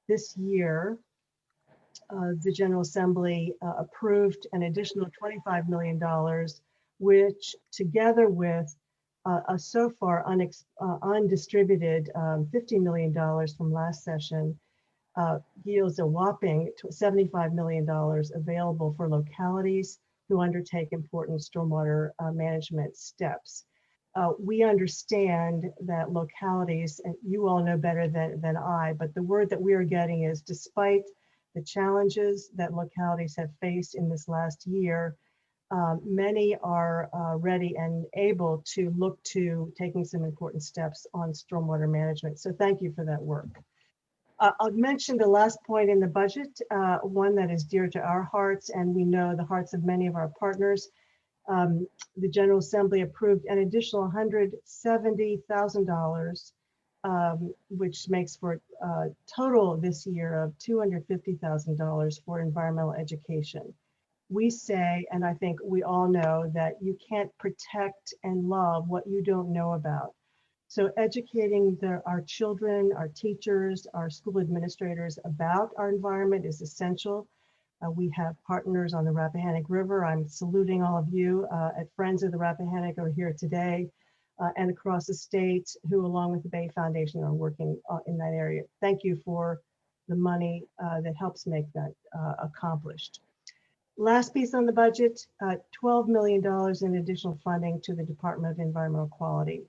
This year, the General Assembly approved an additional $25 million, which together with a so far undistributed $50 million from last session yields a whopping $75 million available for localities who undertake important stormwater management steps. We understand that localities, and you all know better than I, but the word that we are getting is despite the challenges that localities have faced in this last year, many are ready and able to look to taking some important steps on stormwater management. So thank you for that work. I'll mention the last point in the budget, one that is dear to our hearts, and we know the hearts of many of our partners. The General Assembly approved an additional $170,000, which makes for a total this year of $250,000 for environmental education. We say, and I think we all know, that you can't protect and love what you don't know about. So educating our children, our teachers, our school administrators about our environment is essential. We have partners on the Rappahannock River. I'm saluting all of you at Friends of the Rappahannock who are here today and across the state who, along with the Bay Foundation, are working in that area. Thank you for the money that helps make that accomplished. Last piece on the budget, $12 million in additional funding to the Department of Environmental Quality.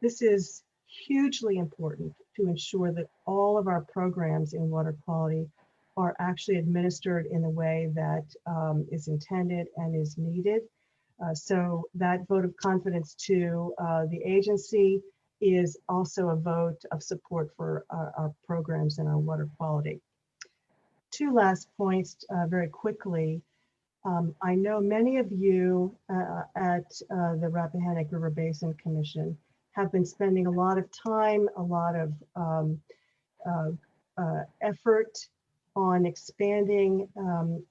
This is hugely important to ensure that all of our programs in water quality are actually administered in a way that is intended and is needed. So that vote of confidence to the agency is also a vote of support for our programs and our water quality. Two last points very quickly. I know many of you at the Rappahannock River Basin Commission have been spending a lot of time, a lot of effort on expanding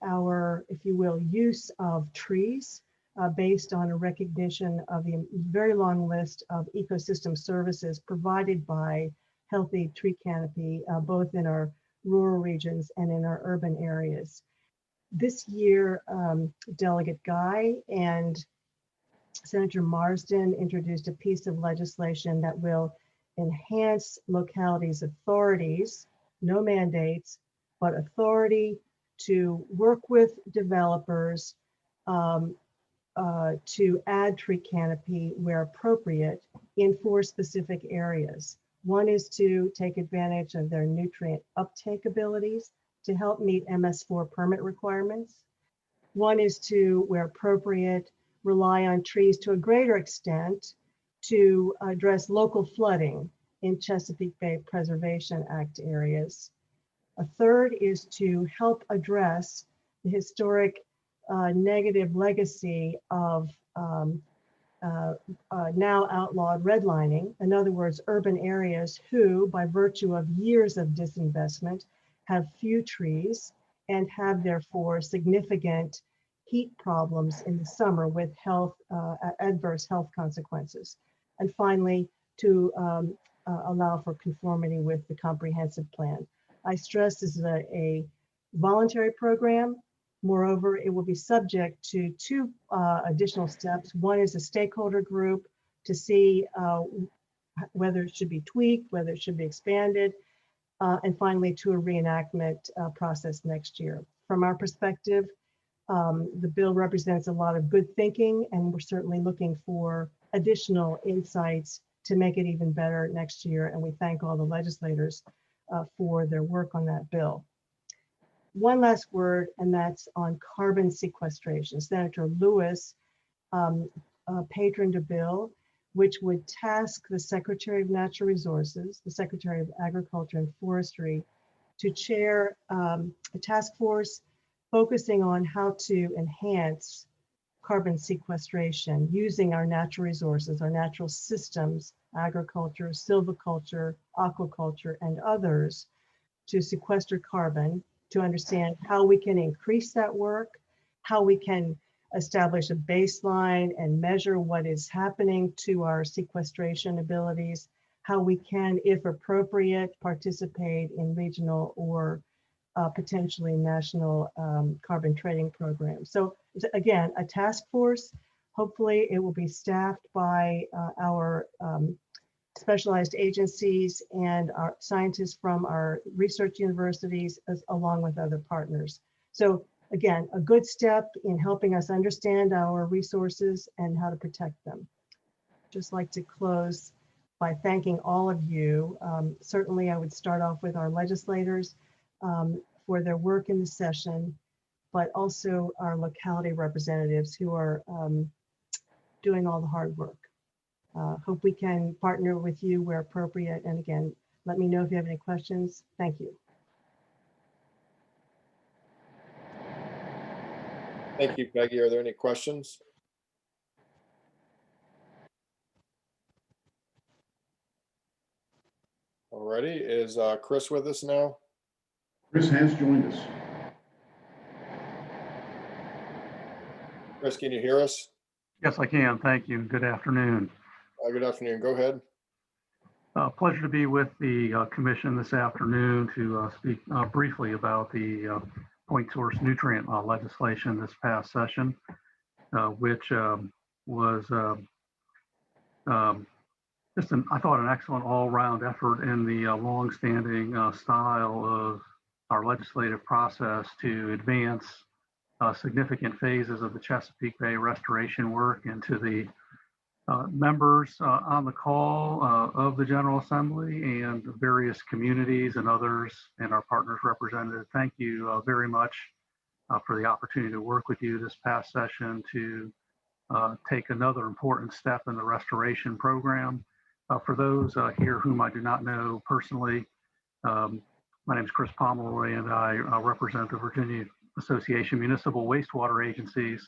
our, if you will, use of trees based on a recognition of the very long list of ecosystem services provided by healthy tree canopy, both in our rural regions and in our urban areas. This year, Delegate Guy and Senator Marsden introduced a piece of legislation that will enhance localities' authorities, no mandates, but authority to work with developers to add tree canopy where appropriate in 4 specific areas. One is to take advantage of their nutrient uptake abilities to help meet MS4 permit requirements. One is to, where appropriate, rely on trees to a greater extent to address local flooding in Chesapeake Bay Preservation Act areas. A third is to help address the historic negative legacy of now outlawed redlining. In other words, urban areas who, by virtue of years of disinvestment, have few trees and have therefore significant heat problems in the summer with adverse health consequences. And finally, to allow for conformity with the comprehensive plan. I stress this is a voluntary program. Moreover, it will be subject to 2 additional steps. One is a stakeholder group to see whether it should be tweaked, whether it should be expanded, and finally to a reenactment process next year. From our perspective, the bill represents a lot of good thinking, and we're certainly looking for additional insights to make it even better next year. And we thank all the legislators for their work on that bill. One last word, and that's on carbon sequestration. Senator Lewis patroned a bill which would task the Secretary of Natural Resources, the Secretary of Agriculture and Forestry, to chair a task force focusing on how to enhance carbon sequestration using our natural resources, our natural systems, agriculture, silviculture, aquaculture, and others, to sequester carbon, to understand how we can increase that work, how we can establish a baseline and measure what is happening to our sequestration abilities, how we can, if appropriate, participate in regional or potentially national carbon trading programs. So again, a task force. Hopefully it will be staffed by our specialized agencies and our scientists from our research universities, along with other partners. So again, a good step in helping us understand our resources and how to protect them. Just like to close by thanking all of you. Certainly I would start off with our legislators for their work in the session, but also our locality representatives who are doing all the hard work. Hope we can partner with you where appropriate. And again, let me know if you have any questions. Thank you. Thank you, Peggy. Are there any questions? Alrighty, is Chris with us now? Chris has joined us. Chris, can you hear us? Yes, I can. Thank you. Good afternoon. Good afternoon. Go ahead. Pleasure to be with the commission this afternoon to speak briefly about the point source nutrient legislation this past session, which was just I thought an excellent all-round effort in the long-standing style of our legislative process to advance significant phases of the Chesapeake Bay restoration work, and to the members on the call of the General Assembly and the various communities and others and our partners represented. Thank you very much for the opportunity to work with you this past session to take another important step in the restoration program. For those here whom I do not know personally, my name is Chris Pomeroy, and I represent the Virginia Association of Municipal Wastewater Agencies,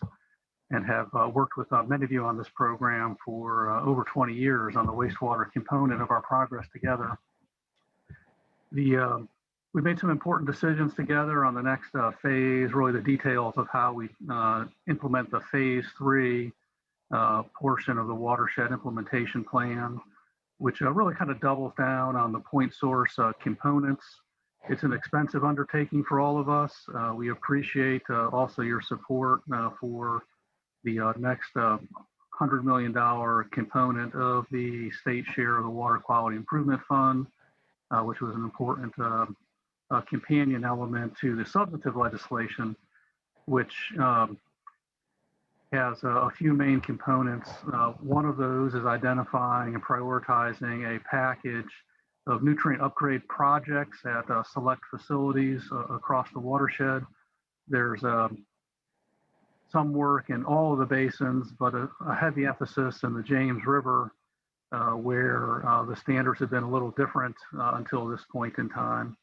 and have worked with many of you on this program for over 20 years on the wastewater component of our progress together. We made some important decisions together on the next phase, really the details of how we implement the phase 3 portion of the watershed implementation plan, which really kind of doubles down on the point source components. It's an expensive undertaking for all of us. We appreciate also your support for the next $100 million component of the state share of the Water Quality Improvement Fund, which was an important companion element to the substantive legislation, which has a few main components. One of those is identifying and prioritizing a package of nutrient upgrade projects at select facilities across the watershed. There's some work in all of the basins, but a heavy emphasis in the James River, where the standards have been a little different until this point in time.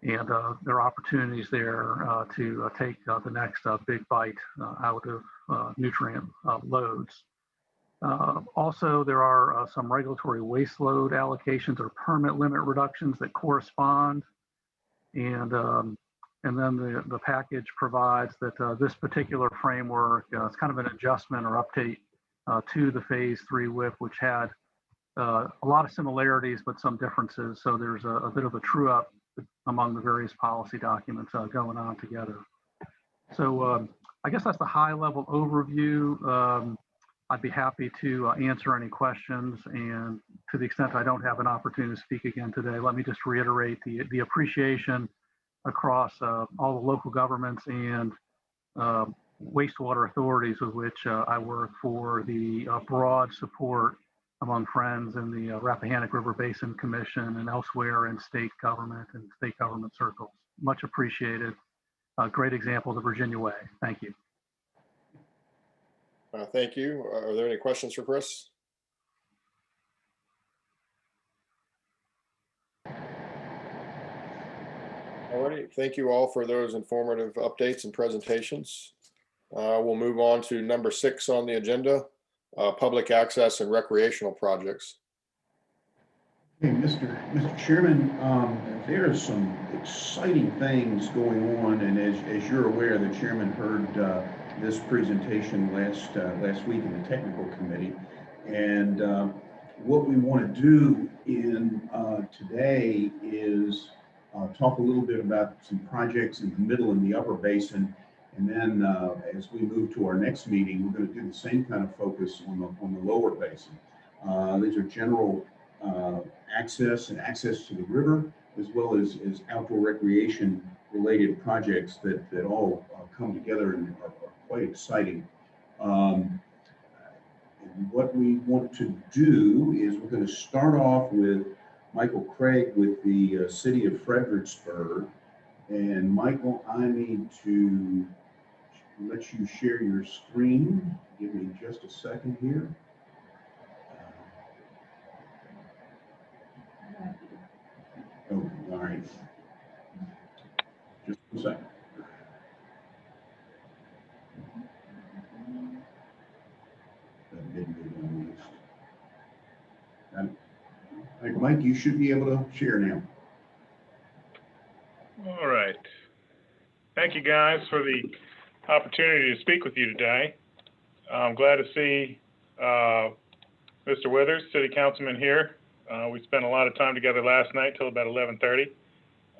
And there are opportunities there to take the next big bite out of nutrient loads. Also, there are some regulatory waste load allocations or permit limit reductions that correspond. And then the package provides that this particular framework is kind of an adjustment or update to the phase 3 WIP, which had a lot of similarities, but some differences. So there's a bit of a true up among the various policy documents going on together. So I guess that's the high level overview. I'd be happy to answer any questions. And to the extent I don't have an opportunity to speak again today, let me just reiterate the appreciation across all the local governments and wastewater authorities with which I work for the broad support among friends in the Rappahannock River Basin Commission and elsewhere in state government and state government circles. Much appreciated. Great example of the Virginia way. Thank you. Thank you. Are there any questions for Chris? Alrighty, thank you all for those informative updates and presentations. We'll move on to number 6 on the agenda, public access and recreational projects. Hey, Mr. Chairman, there are some exciting things going on, and as you're aware, the chairman heard this presentation last week in the technical committee, and what we want to do in today is talk a little bit about some projects in the middle and the upper basin, and then as we move to our next meeting, we're going to do the same kind of focus on the lower basin. These are general access to the river, as well as outdoor recreation related projects that all come together and are quite exciting. And what we want to do is we're going to start off with Michael Craig with the city of Fredericksburg, And Michael, I need to let you share your screen. Give me just a second here. Oh, all right. Just a second. That didn't get on the list. Mike, you should be able to share now. All right. Thank you guys for the opportunity to speak with you today. I'm glad to see Mr. Withers, City Councilman here. We spent a lot of time together last night till about 11:30,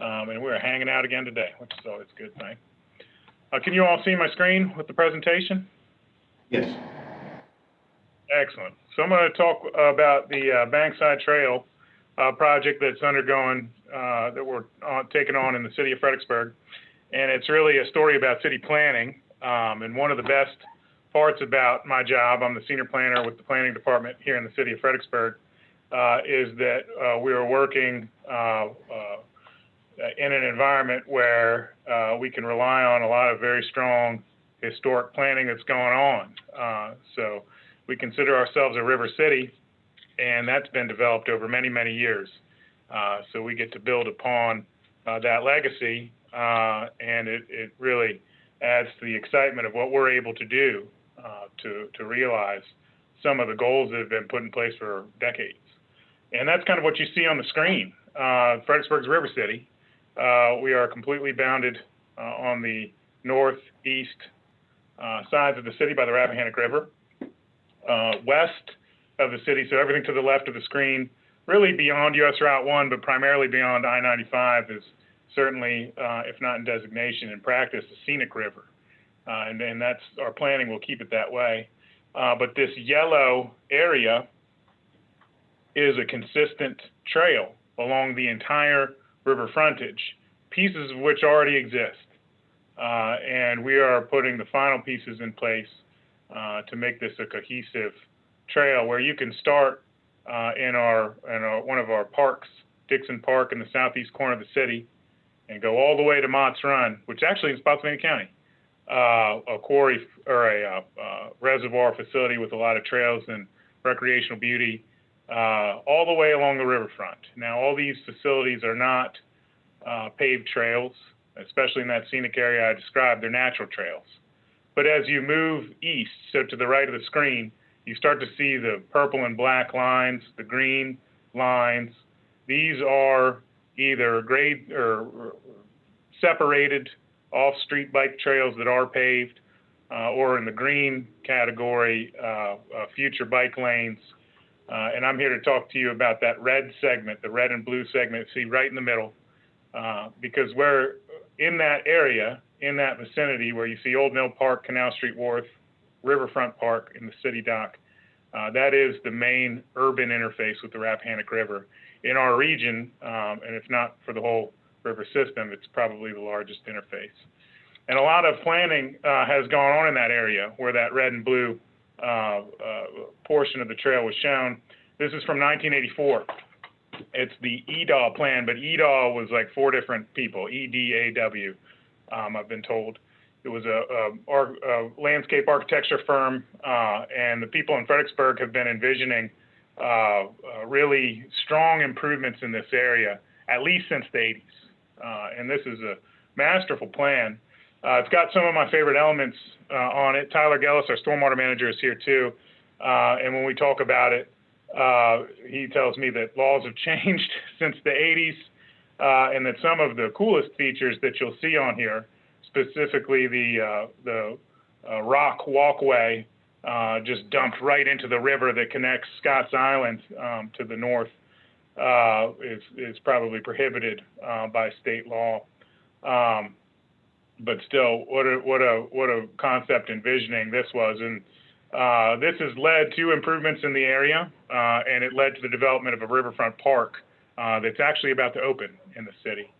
and we're hanging out again today, which is always a good thing. Can you all see my screen with the presentation? Yes. Excellent. So I'm going to talk about the Bankside Trail project that's undergoing, that we're taking on in the city of Fredericksburg. And it's really a story about city planning. And one of the best parts about my job, I'm the senior planner with the planning department here in the city of Fredericksburg, is that we are working in an environment where we can rely on a lot of very strong historic planning that's going on. So we consider ourselves a river city, and that's been developed over many, many years. So we get to build upon that legacy, and it really adds to the excitement of what we're able to do to realize some of the goals that have been put in place for decades. And that's kind of what you see on the screen. Fredericksburg's River City. We are completely bounded on the northeast sides of the city by the Rappahannock River. West of the city, so everything to the left of the screen, really beyond US Route 1, but primarily beyond I-95 is certainly, if not in designation, in practice, a scenic river. And that's our planning will keep it that way. But this yellow area is a consistent trail along the entire river frontage, pieces of which already exist. And we are putting the final pieces in place to make this a cohesive trail where you can start in one of our parks, Dixon Park in the southeast corner of the city, and go all the way to Mott's Run, which actually is Spotsylvania County, a quarry or a reservoir facility with a lot of trails and recreational beauty, all the way along the riverfront. Now, all these facilities are not paved trails, especially in that scenic area I described. They're natural trails. But as you move east, so to the right of the screen, you start to see the purple and black lines, the green lines. These are either grade or separated off-street bike trails that are paved, or in the green category, future bike lanes. And I'm here to talk to you about that red segment, the red and blue segment, see right in the middle, because we're in that area, in that vicinity where you see Old Mill Park, Canal Street Wharf, Riverfront Park, and the city dock. That is the main urban interface with the Rappahannock River. In our region, and if not for the whole river system, it's probably the largest interface. And a lot of planning has gone on in that area where that red and blue portion of the trail was shown. This is from 1984. It's the EDAW plan, but EDAW was like 4 different people, EDAW, I've been told. It was a landscape architecture firm, and the people in Fredericksburg have been envisioning really strong improvements in this area, at least since the 80s. And this is a masterful plan. It's got some of my favorite elements on it. Tyler Gellis, our stormwater manager, is here too. And when we talk about it, he tells me that laws have changed since the 80s, and that some of the coolest features that you'll see on here, specifically the rock walkway just dumped right into the river that connects Scotts Island to the north, is probably prohibited by state law. But still, what a concept envisioning this was. And this has led to improvements in the area, and it led to the development of a riverfront park that's actually about to open in the city.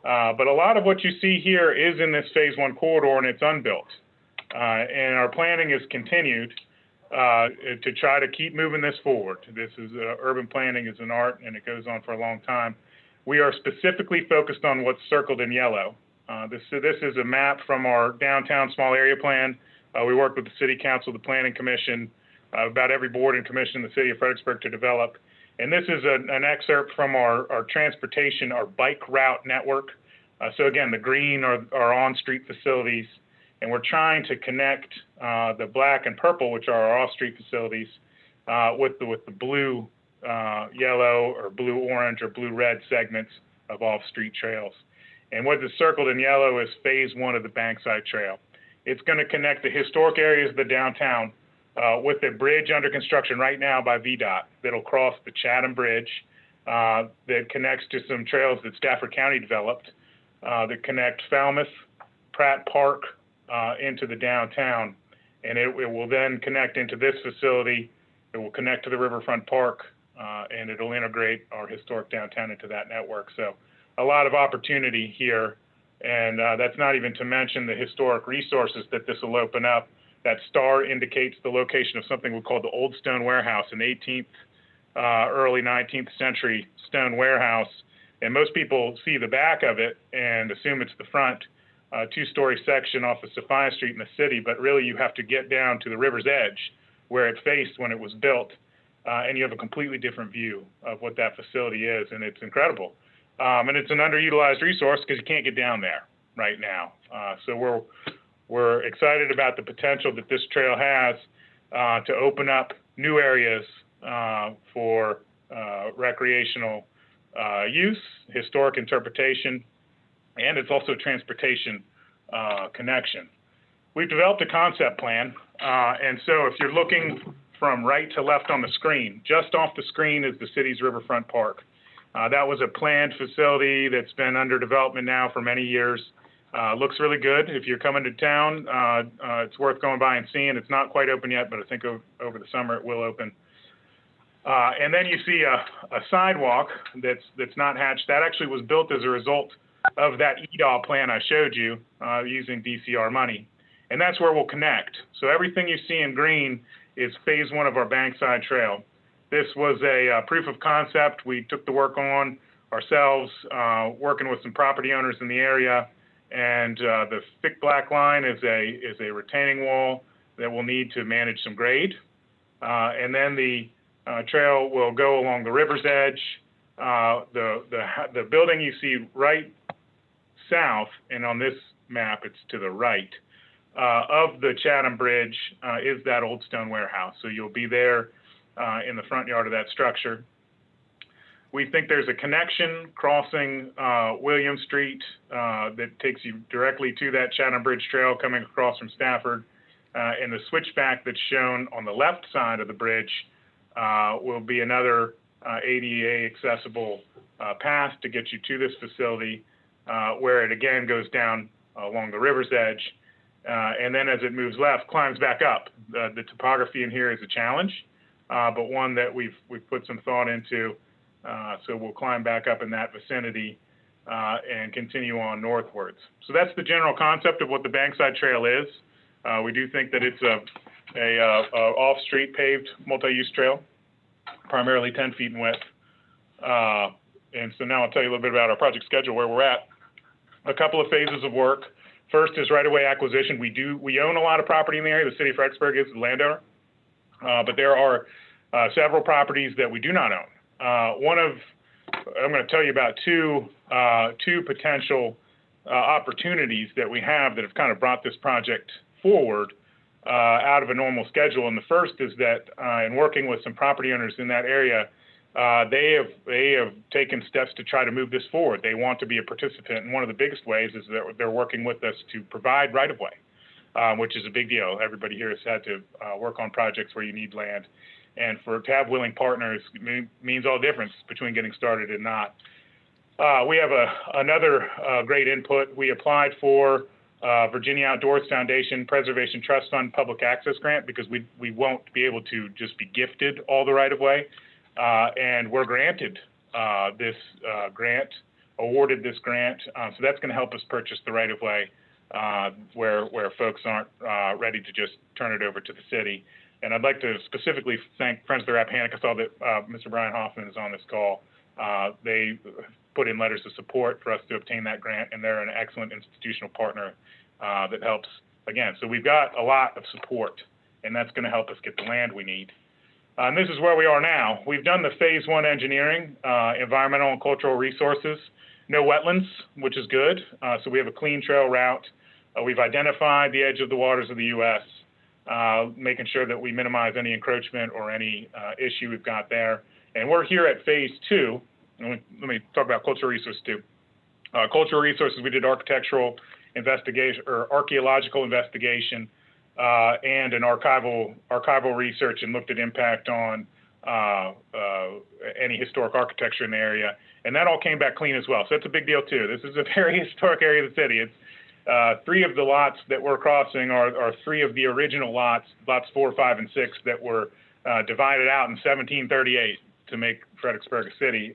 But a lot of what you see here is in this phase 1 corridor, and it's unbuilt. And our planning is continued to try to keep moving this forward. This is urban planning is an art, and it goes on for a long time. We are specifically focused on what's circled in yellow. This is a map from our downtown small area plan. We worked with the city council, the planning commission, about every board and commission in the city of Fredericksburg to develop. And this is an excerpt from our transportation, our bike route network. So again, the green are on-street facilities, and we're trying to connect the black and purple, which are our off-street facilities, with the blue, yellow, or blue-orange, or blue-red segments of off-street trails. And what is circled in yellow is phase 1 of the Bankside Trail. It's going to connect the historic areas of the downtown with a bridge under construction right now by VDOT that'll cross the Chatham Bridge that connects to some trails that Stafford County developed that connect Falmouth, Pratt Park into the downtown. And it will then connect into this facility. It will connect to the Riverfront Park, and it'll integrate our historic downtown into that network. So a lot of opportunity here. And that's not even to mention the historic resources that this will open up. That star indicates the location of something we call the Old Stone Warehouse, an 18th, early 19th century stone warehouse. And most people see the back of it and assume it's the front, two-story section off of Sophia Street in the city, but really you have to get down to the river's edge where it faced when it was built, and you have a completely different view of what that facility is, and it's incredible. And it's an underutilized resource because you can't get down there right now. So we're excited about the potential that this trail has to open up new areas for recreational use, historic interpretation, and it's also transportation connection. We've developed a concept plan, and so if you're looking from right to left on the screen, just off the screen is the city's Riverfront Park. That was a planned facility that's been under development now for many years. Looks really good. If you're coming to town, it's worth going by and seeing. It's not quite open yet, but I think over the summer it will open. And then you see a sidewalk that's not hatched. That actually was built as a result of that EDAW plan I showed you using DCR money. And that's where we'll connect. So everything you see in green is phase 1 of our Bankside Trail. This was a proof of concept. We took the work on ourselves, working with some property owners in the area. And the thick black line is a retaining wall that will need to manage some grade. And then the trail will go along the river's edge. The building you see right south, and on this map it's to the right, of the Chatham Bridge is that old stone warehouse. So you'll be there in the front yard of that structure. We think there's a connection crossing William Street that takes you directly to that Chatham Bridge Trail coming across from Stafford. And the switchback that's shown on the left side of the bridge will be another ADA accessible path to get you to this facility where it again goes down along the river's edge. And then as it moves left, climbs back up. The topography in here is a challenge, but one that we've put some thought into. So we'll climb back up in that vicinity and continue on northwards. So that's the general concept of what the Bankside Trail is. We do think that it's a off-street paved multi-use trail, primarily 10 feet in width. And so now I'll tell you a little bit about our project schedule, where we're at. A couple of phases of work. First is right-of-way acquisition. We own a lot of property in the area. The city of Fredericksburg is the landowner, but there are several properties that we do not own. I'm going to tell you about two potential opportunities that we have that have kind of brought this project forward out of a normal schedule. And the first is that in working with some property owners in that area, they have taken steps to try to move this forward. They want to be a participant, and one of the biggest ways is that they're working with us to provide right-of-way, which is a big deal. Everybody here has had to work on projects where you need land. And to have willing partners means all the difference between getting started and not. We have another great input. We applied for Virginia Outdoors Foundation Preservation Trust Fund Public Access Grant because we won't be able to just be gifted all the right-of-way. And we're granted this grant, awarded this grant. So that's going to help us purchase the right-of-way where folks aren't ready to just turn it over to the city. And I'd like to specifically thank Friends of the Rappahannock. I saw that Mr. Brian Hoffman is on this call. They put in letters of support for us to obtain that grant, and they're an excellent institutional partner that helps again. So we've got a lot of support, and that's going to help us get the land we need. And this is where we are now. We've done the phase 1 engineering, environmental and cultural resources, no wetlands, which is good. So we have a clean trail route. We've identified the edge of the waters of the U.S., making sure that we minimize any encroachment or any issue we've got there. And we're here at phase 2. Let me talk about cultural resources too. Cultural resources, we did architectural investigation or archaeological investigation and an archival research, and looked at impact on any historic architecture in the area. And that all came back clean as well. So that's a big deal too. This is a very historic area of the city. It's 3 of the lots that we're crossing are 3 of the original lots 4, 5, and 6 that were divided out in 1738 to make Fredericksburg a city.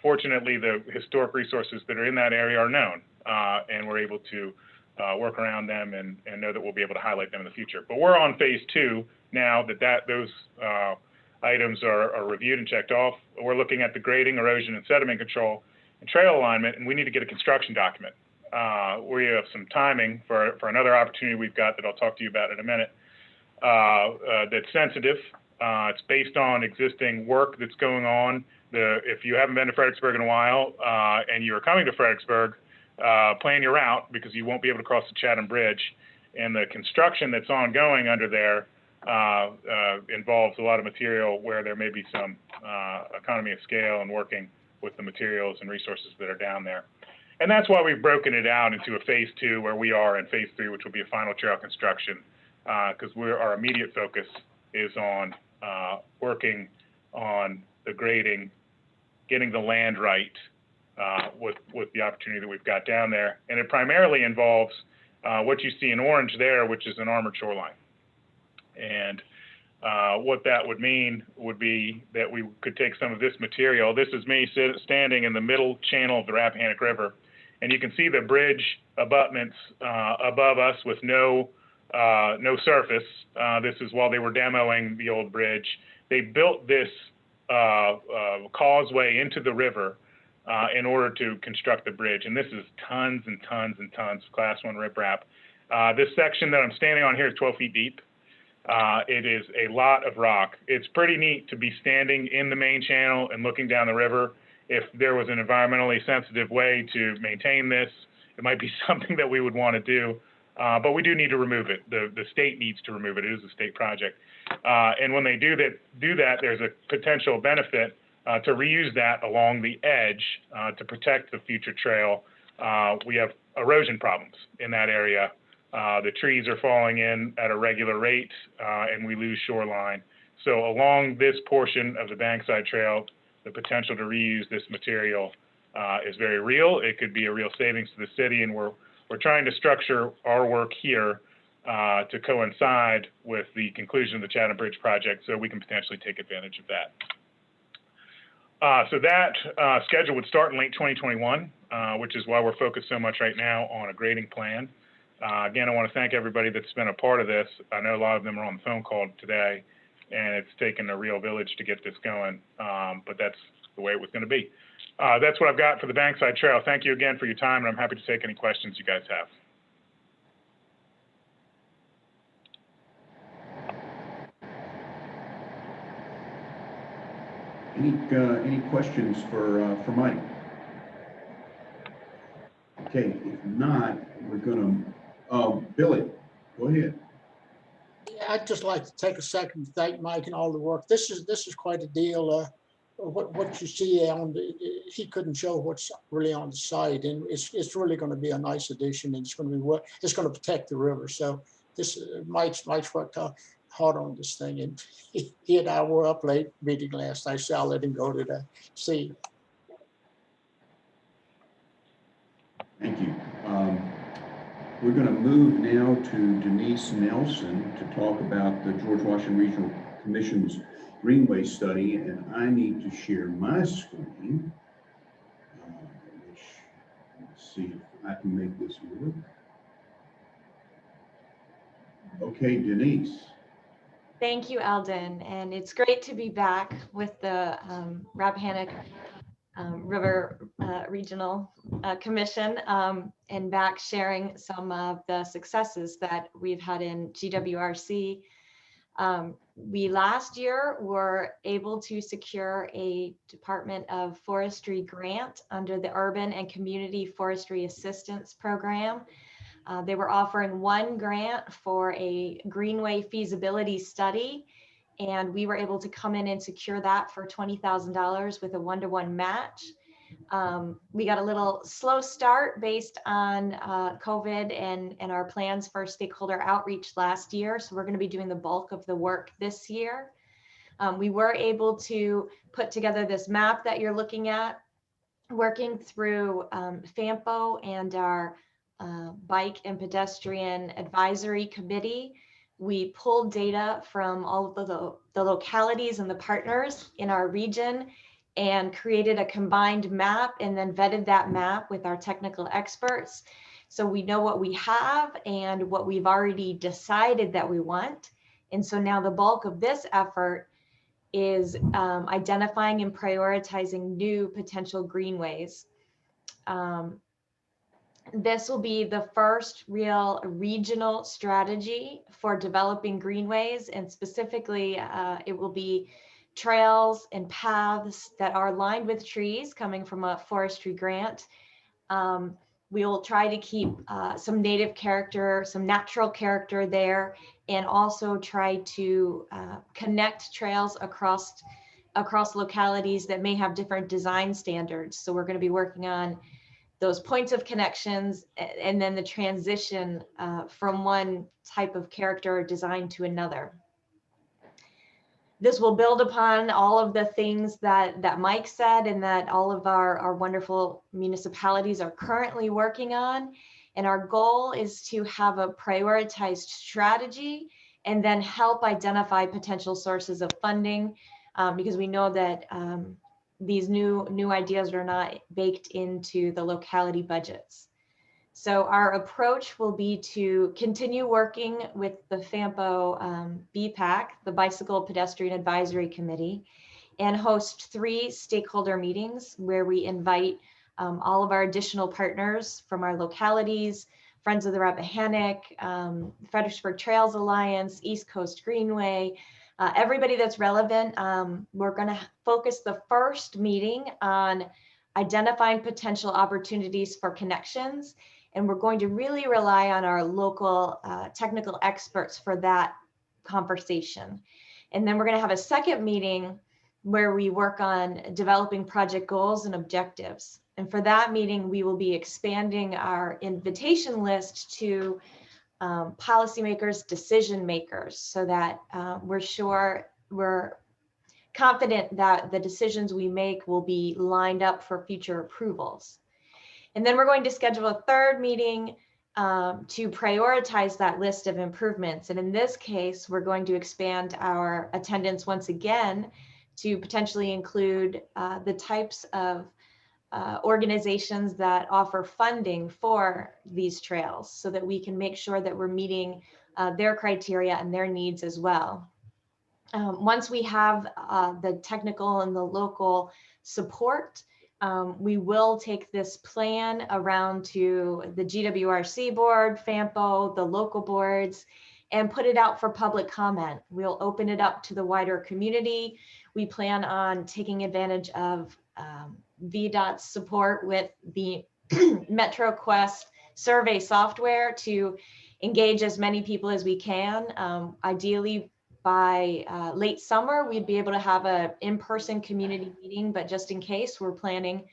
Fortunately, the historic resources that are in that area are known, and we're able to work around them and know that we'll be able to highlight them in the future. But we're on phase 2 now that those items are reviewed and checked off. We're looking at the grading, erosion, and sediment control and trail alignment, and we need to get a construction document. We have some timing for another opportunity we've got that I'll talk to you about in a minute that's sensitive. It's based on existing work that's going on. If you haven't been to Fredericksburg in a while and you're coming to Fredericksburg, plan your route because you won't be able to cross the Chatham Bridge. And the construction that's ongoing under there involves a lot of material where there may be some economy of scale and working with the materials and resources that are down there. And that's why we've broken it out into a phase 2 where we are in phase 3, which will be a final trail construction, because our immediate focus is on working on the grading, getting the land right with the opportunity that we've got down there. And it primarily involves what you see in orange there, which is an armored shoreline. And what that would mean would be that we could take some of this material. This is me standing in the middle channel of the Rappahannock River, and you can see the bridge abutments above us with no surface. This is while they were demoing the old bridge. They built this causeway into the river in order to construct the bridge. And this is tons and tons and tons of Class 1 riprap. This section that I'm standing on here is 12 feet deep. It is a lot of rock. It's pretty neat to be standing in the main channel and looking down the river. If there was an environmentally sensitive way to maintain this, it might be something that we would want to do. But we do need to remove it. The state needs to remove it. It is a state project. And when they do that, there's a potential benefit to reuse that along the edge to protect the future trail. We have erosion problems in that area. The trees are falling in at a regular rate, and we lose shoreline. So along this portion of the Bankside Trail, the potential to reuse this material is very real. It could be a real savings to the city, and we're trying to structure our work here to coincide with the conclusion of the Chatham Bridge project so we can potentially take advantage of that. So that schedule would start in late 2021, which is why we're focused so much right now on a grading plan. Again, I want to thank everybody that's been a part of this. I know a lot of them are on the phone call today, and it's taken a real village to get this going, but that's the way it was going to be. That's what I've got for the Bankside Trail. Thank you again for your time, and I'm happy to take any questions you guys have. Any questions for Mike? Okay, if not, we're gonna, Billy, go ahead. Yeah, I'd just like to take a second to thank Mike and all the work. This is quite a deal. What you see on he couldn't show what's really on the site, and it's really going to be a nice addition, and it's going to protect the river. So this Mike's worked hard on this thing, and he and I were up late meeting last night, so I'll let him go today. See you. Thank you. We're going to move now to Denise Nelson to talk about the George Washington Regional Commission's Greenway study, and I need to share my screen, let's see if I can make this work. Okay, Denise. Thank you, Eldon. And it's great to be back with the Rappahannock River Regional Commission and back sharing some of the successes that we've had in GWRC. We last year were able to secure a Department of Forestry grant under the Urban and Community Forestry Assistance Program. They were offering one grant for a Greenway feasibility study, and we were able to come in and secure that for $20,000 with a 1-to-1 match. We got a little slow start based on COVID and our plans for stakeholder outreach last year. So we're going to be doing the bulk of the work this year. We were able to put together this map that you're looking at, working through FAMPO and our Bike and Pedestrian Advisory Committee. We pulled data from all of the localities and the partners in our region and created a combined map and then vetted that map with our technical experts. So we know what we have and what we've already decided that we want. And so now the bulk of this effort is identifying and prioritizing new potential greenways. This will be the first real regional strategy for developing greenways, and specifically it will be trails and paths that are lined with trees coming from a forestry grant. We'll try to keep some native character, some natural character there, and also try to connect trails across localities that may have different design standards. So we're going to be working on those points of connections and then the transition from one type of character or design to another. This will build upon all of the things that Mike said and that all of our wonderful municipalities are currently working on. And our goal is to have a prioritized strategy and then help identify potential sources of funding because we know that these new ideas are not baked into the locality budgets. So our approach will be to continue working with the FAMPO BPAC, the Bicycle Pedestrian Advisory Committee, and host 3 stakeholder meetings where we invite all of our additional partners from our localities, Friends of the Rappahannock, Fredericksburg Trails Alliance, East Coast Greenway, everybody that's relevant. We're going to focus the first meeting on identifying potential opportunities for connections. And we're going to really rely on our local technical experts for that conversation. And then we're going to have a second meeting where we work on developing project goals and objectives. And for that meeting, we will be expanding our invitation list to policymakers, decision makers, so that we're confident that the decisions we make will be lined up for future approvals. And then we're going to schedule a third meeting to prioritize that list of improvements. And in this case, we're going to expand our attendance once again to potentially include the types of organizations that offer funding for these trails so that we can make sure that we're meeting their criteria and their needs as well. Once we have the technical and the local support, we will take this plan around to the GWRC board, FAMPO, the local boards, and put it out for public comment. We'll open it up to the wider community. We plan on taking advantage of VDOT's support with the MetroQuest survey software to engage as many people as we can. Ideally, by late summer, we'd be able to have an in-person community meeting, but just in case, we're planning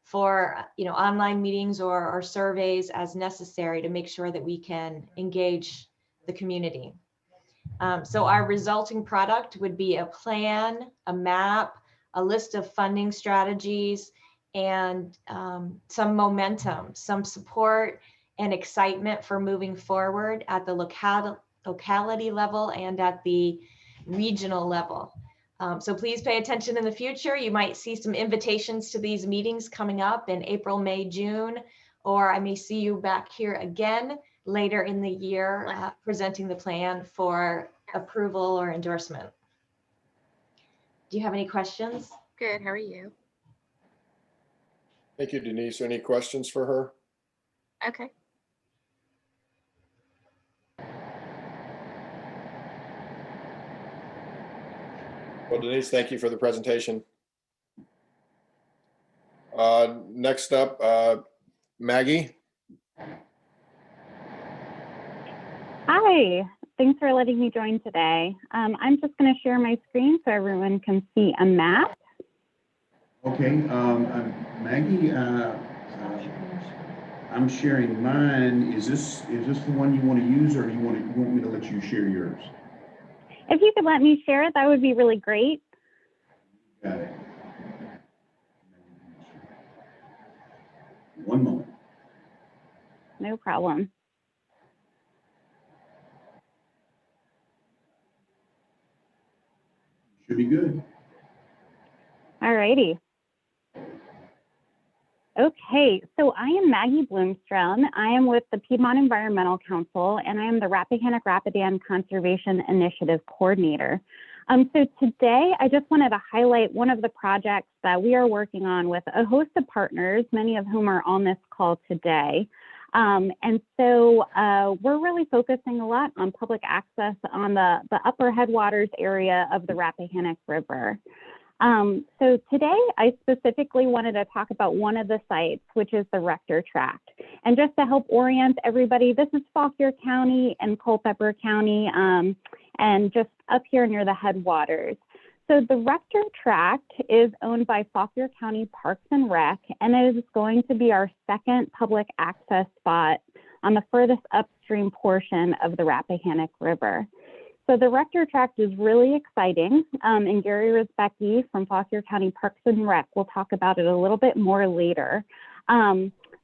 for online meetings or surveys as necessary to make sure that we can engage the community. So our resulting product would be a plan, a map, a list of funding strategies, and some momentum, some support and excitement for moving forward at the locality level and at the regional level. So please pay attention in the future. You might see some invitations to these meetings coming up in April, May, June, or I may see you back here again later in the year presenting the plan for approval or endorsement. Do you have any questions? Good. How are you? Thank you, Denise. Any questions for her? Okay. Well, Denise, thank you for the presentation. Next up, Maggie. Hi, thanks for letting me join today. I'm just going to share my screen so everyone can see a map. Okay, Maggie, I'm sharing mine. Is this the one you want to use, or you want me to let you share yours? If you could let me share it, that would be really great. Got it. One moment. No problem. Should be good. All righty. Okay, so I am Maggie Bloomstrom. I am with the Piedmont Environmental Council, and I am the Rappahannock Rapidan Conservation Initiative Coordinator. So today, I just wanted to highlight one of the projects that we are working on with a host of partners, many of whom are on this call today. And so we're really focusing a lot on public access on the upper headwaters area of the Rappahannock River. So today I specifically wanted to talk about one of the sites, which is the Rector Tract. And just to help orient everybody, this is Fauquier County and Culpeper County, and just up here near the headwaters. So the Rector Tract is owned by Fauquier County Parks and Rec, and it is going to be our second public access spot on the furthest upstream portion of the Rappahannock River. So the Rector Tract is really exciting, and Gary Rizbecki from Fauquier County Parks and Rec will talk about it a little bit more later.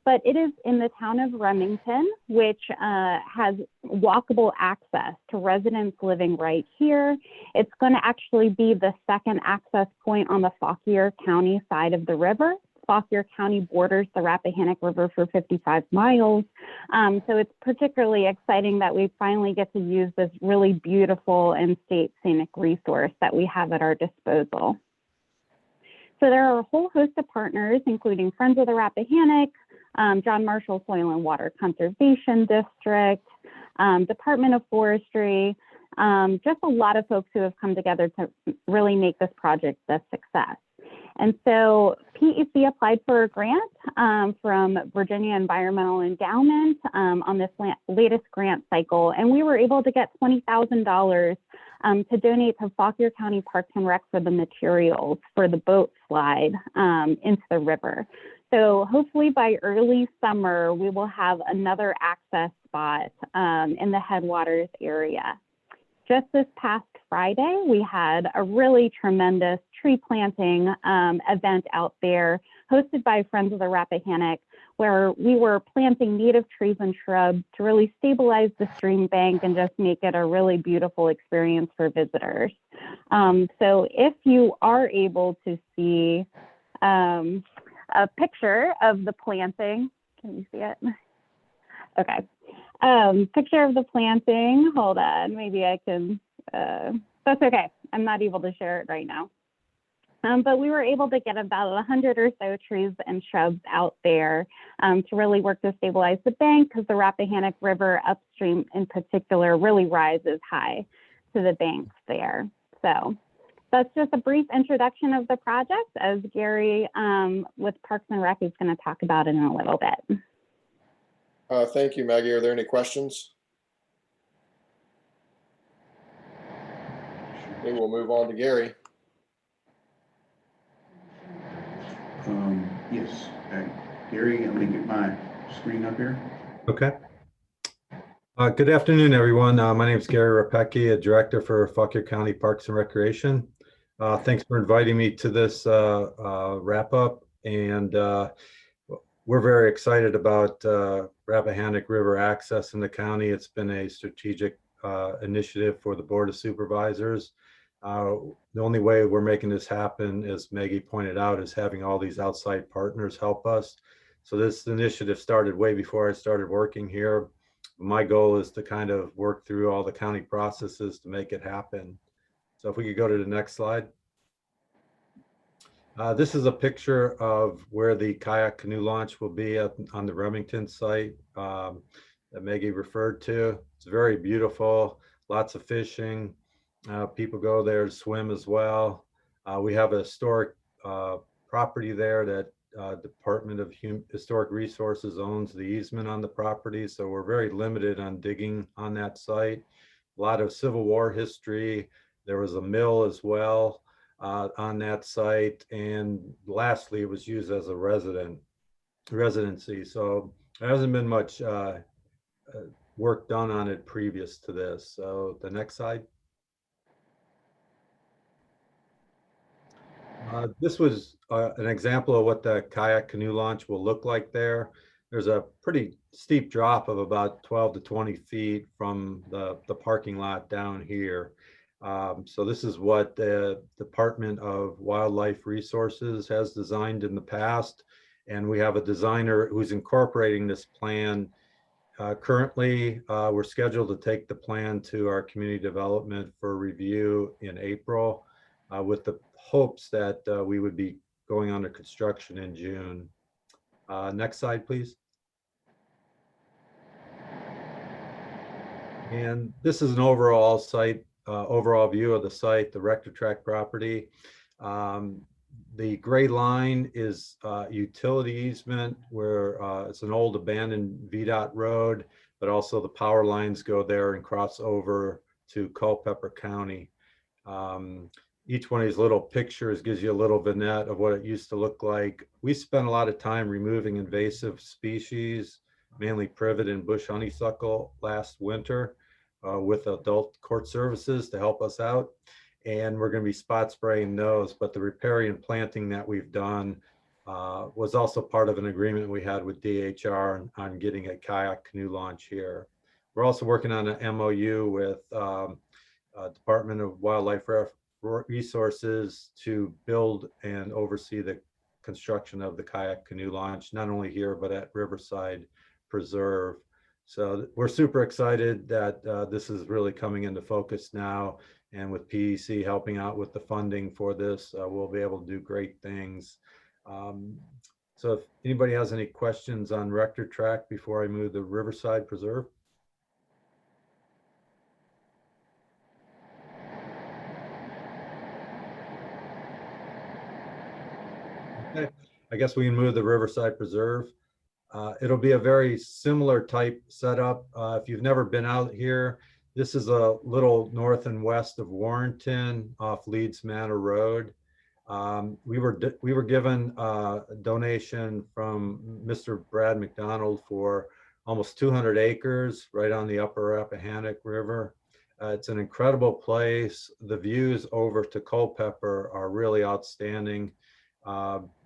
But it is in the town of Remington, which has walkable access to residents living right here. It's going to actually be the second access point on the Fauquier County side of the river. Fauquier County borders the Rappahannock River for 55 miles. So it's particularly exciting that we finally get to use this really beautiful and state scenic resource that we have at our disposal. So there are a whole host of partners, including Friends of the Rappahannock, John Marshall Soil and Water Conservation District, Department of Forestry, just a lot of folks who have come together to really make this project a success. And so PEC applied for a grant from Virginia Environmental Endowment on this latest grant cycle, and we were able to get $20,000 to donate to Fauquier County Parks and Rec for the materials for the boat slide into the river. So hopefully by early summer, we will have another access spot in the headwaters area. Just this past Friday, we had a really tremendous tree planting event out there hosted by Friends of the Rappahannock, where we were planting native trees and shrubs to really stabilize the stream bank and just make it a really beautiful experience for visitors. So if you are able to see a picture of the planting, can you see it? Okay. Picture of the planting, hold on, maybe I can, that's okay. I'm not able to share it right now. But we were able to get about 100 or so trees and shrubs out there to really work to stabilize the bank, because the Rappahannock River upstream in particular really rises high to the banks there. So that's just a brief introduction of the project, as Gary with Parks and Rec is going to talk about it in a little bit. Thank you, Maggie. Are there any questions? Okay, we'll move on to Gary. Yes, Gary, let me get my screen up here. Okay. Good afternoon, everyone. My name is Gary Rappahannock, a director for Fauquier County Parks and Recreation. Thanks for inviting me to this wrap up. And we're very excited about Rappahannock River access in the county. It's been a strategic initiative for the Board of Supervisors. The only way we're making this happen, as Maggie pointed out, is having all these outside partners help us. So this initiative started way before I started working here. My goal is to kind of work through all the county processes to make it happen. So if we could go to the next slide. This is a picture of where the kayak canoe launch will be on the Remington site that Maggie referred to. It's very beautiful, lots of fishing. People go there to swim as well. We have a historic property there that Department of Historic Resources owns the easement on the property. So we're very limited on digging on that site. A lot of Civil War history. There was a mill as well on that site. And lastly, it was used as a residency. So there hasn't been much work done on it previous to this. So the next slide. This was an example of what the kayak canoe launch will look like there. There's a pretty steep drop of about 12 to 20 feet from the parking lot down here. So this is what the Department of Wildlife Resources has designed in the past. And we have a designer who's incorporating this plan. Currently, we're scheduled to take the plan to our community development for review in April with the hopes that we would be going under construction in June. Next slide, please. And this is an overall site, overall view of the site, the Rector Tract property. The gray line is utility easement where it's an old abandoned VDOT road, but also the power lines go there and cross over to Culpeper County. Each one of these little pictures gives you a little vignette of what it used to look like. We spent a lot of time removing invasive species, mainly privet and bush honeysuckle last winter with adult court services to help us out. And we're going to be spot spraying those, but the riparian planting that we've done was also part of an agreement we had with DHR on getting a kayak canoe launch here. We're also working on an MOU with Department of Wildlife Resources to build and oversee the construction of the kayak canoe launch, not only here, but at Riverside Preserve. So we're super excited that this is really coming into focus now. And with PEC helping out with the funding for this, we'll be able to do great things. So if anybody has any questions on Rector Tract before I move to Riverside Preserve. Okay, I guess we can move the Riverside Preserve. It'll be a very similar type setup. If you've never been out here, this is a little north and west of Warrenton off Leeds Manor Road. We were given a donation from Mr. Brad McDonald for almost 200 acres right on the upper Rappahannock River. It's an incredible place. The views over to Culpeper are really outstanding.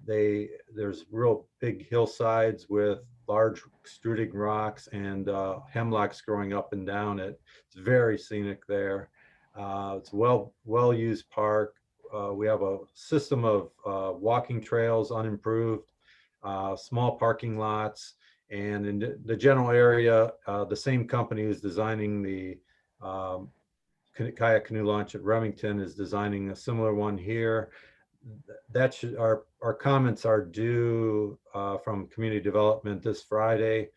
There's real big hillsides with large extruding rocks and hemlocks growing up and down it. It's very scenic there. It's a well-used park. We have a system of walking trails, unimproved, small parking lots, and in the general area, the same company who's designing the kayak canoe launch at Remington is designing a similar one here. That should, our comments are due from community development this Friday,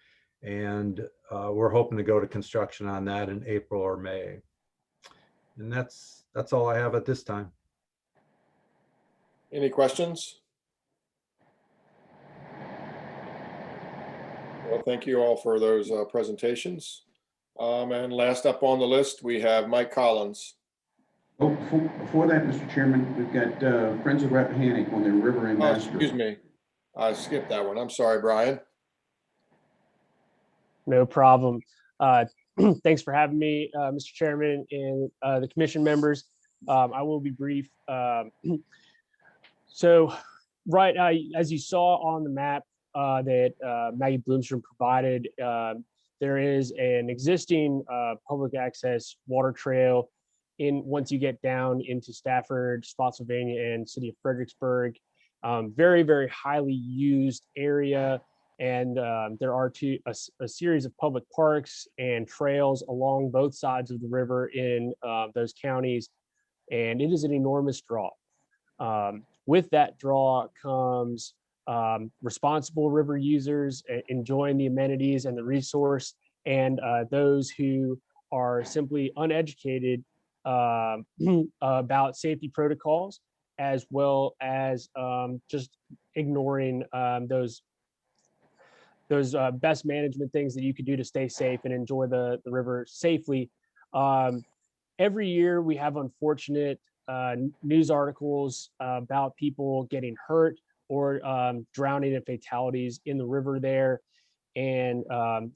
and we're hoping to go to construction on that in April or May. And that's all I have at this time. Any questions? Well, thank you all for those presentations. And last up on the list, we have Mike Collins. Oh, before that, Mr. Chairman, we've got Friends of Rappahannock on their River Ambassador. Excuse me, I skipped that one. I'm sorry, Brian. No problem. Thanks for having me, Mr. Chairman, and the commission members. I will be brief. So, right, as you saw on the map that Maggie Bloomstrom provided, there is an existing public access water trail once you get down into Stafford, Spotsylvania, and city of Fredericksburg. Very, very highly used area. And there are a series of public parks and trails along both sides of the river in those counties. And it is an enormous draw. With that draw comes responsible river users enjoying the amenities and the resource, and those who are simply uneducated about safety protocols, as well as just ignoring those best management things that you could do to stay safe and enjoy the river safely. Every year we have unfortunate news articles about people getting hurt or drowning and fatalities in the river there. And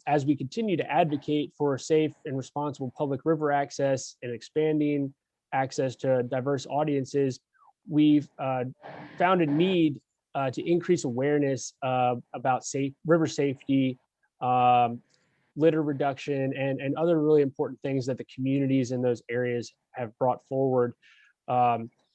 as we continue to advocate for safe and responsible public river access and expanding access to diverse audiences, we've found a need to increase awareness about river safety, litter reduction, and other really important things that the communities in those areas have brought forward.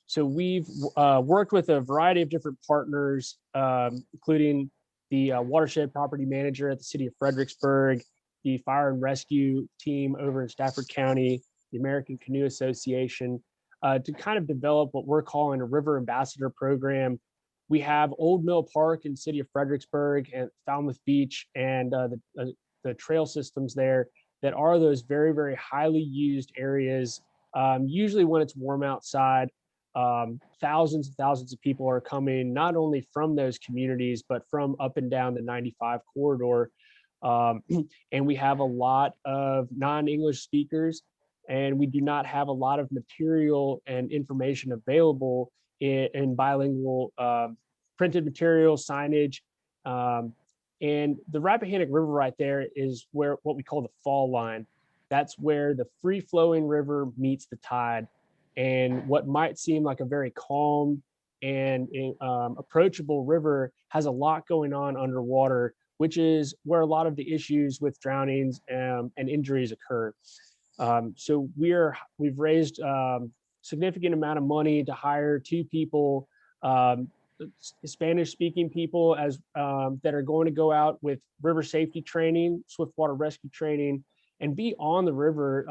So we've worked with a variety of different partners, including the watershed property manager at the city of Fredericksburg, the fire and rescue team over in Stafford County, the American Canoe Association, to kind of develop what we're calling a river ambassador program. We have Old Mill Park in the city of Fredericksburg and Falmouth Beach and the trail systems there that are those very, very highly used areas. Usually when it's warm outside, thousands and thousands of people are coming not only from those communities, but from up and down the 95 corridor. And we have a lot of non-English speakers, and we do not have a lot of material and information available in bilingual printed material, signage. And the Rappahannock River right there is where what we call the fall line. That's where the free-flowing river meets the tide. And what might seem like a very calm and approachable river has a lot going on underwater, which is where a lot of the issues with drownings and injuries occur. So we've raised significant amount of money to hire 2 people, Spanish-speaking people that are going to go out with river safety training, swiftwater rescue training, and be on the river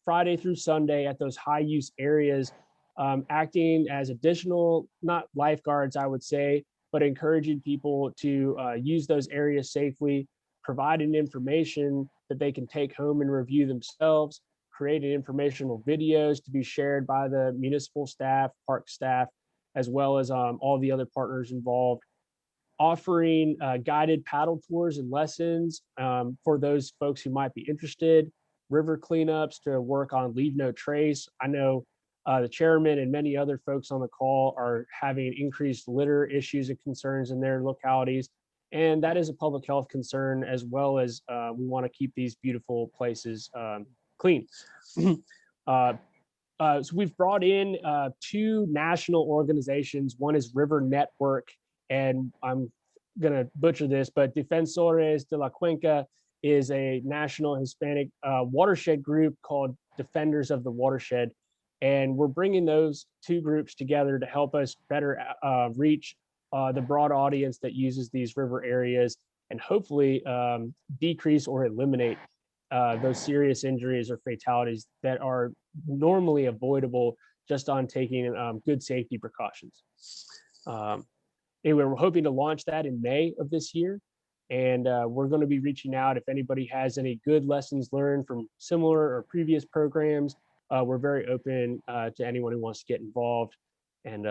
Friday through Sunday at those high use areas, acting as additional, not lifeguards, I would say, but encouraging people to use those areas safely, providing information that they can take home and review themselves, creating informational videos to be shared by the municipal staff, park staff, as well as all the other partners involved, offering guided paddle tours and lessons for those folks who might be interested, river cleanups to work on leave no trace. I know the chairman and many other folks on the call are having increased litter issues and concerns in their localities. And that is a public health concern, as well as we want to keep these beautiful places clean. So we've brought in 2 national organizations. One is River Network, and I'm gonna butcher this, but Defensores de la Cuenca is a national Hispanic watershed group called Defenders of the Watershed. And we're bringing those 2 groups together to help us better reach the broad audience that uses these river areas, and hopefully decrease or eliminate those serious injuries or fatalities that are normally avoidable just on taking good safety precautions. Anyway, we're hoping to launch that in May of this year. And we're going to be reaching out if anybody has any good lessons learned from similar or previous programs. We're very open to anyone who wants to get involved. And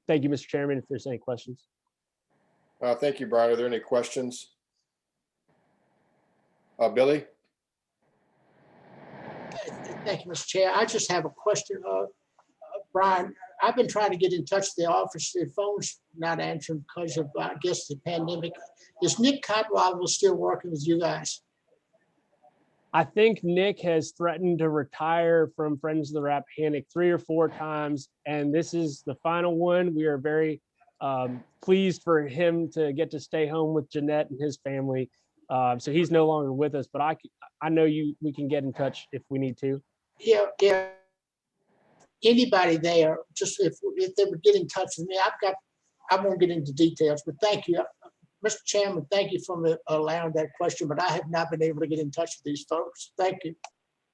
thank you, Mr. Chairman, if there's any questions. Thank you, Brian. Are there any questions? Billy? Thank you, Mr. Chair. I just have a question. Brian, I've been trying to get in touch with the office. The phone's not answering because of, I guess, the pandemic. Is Nick Cotwell still working with you guys? I think Nick has threatened to retire from Friends of the Rappahannock 3 or 4 times, and this is the final one. We are very pleased for him to get to stay home with Jeanette and his family. So he's no longer with us, but I know we can get in touch if we need to. Yeah. Anybody there, just if they would get in touch with me, I won't get into details, but thank you. Mr. Chairman, thank you for allowing that question, but I have not been able to get in touch with these folks. Thank you.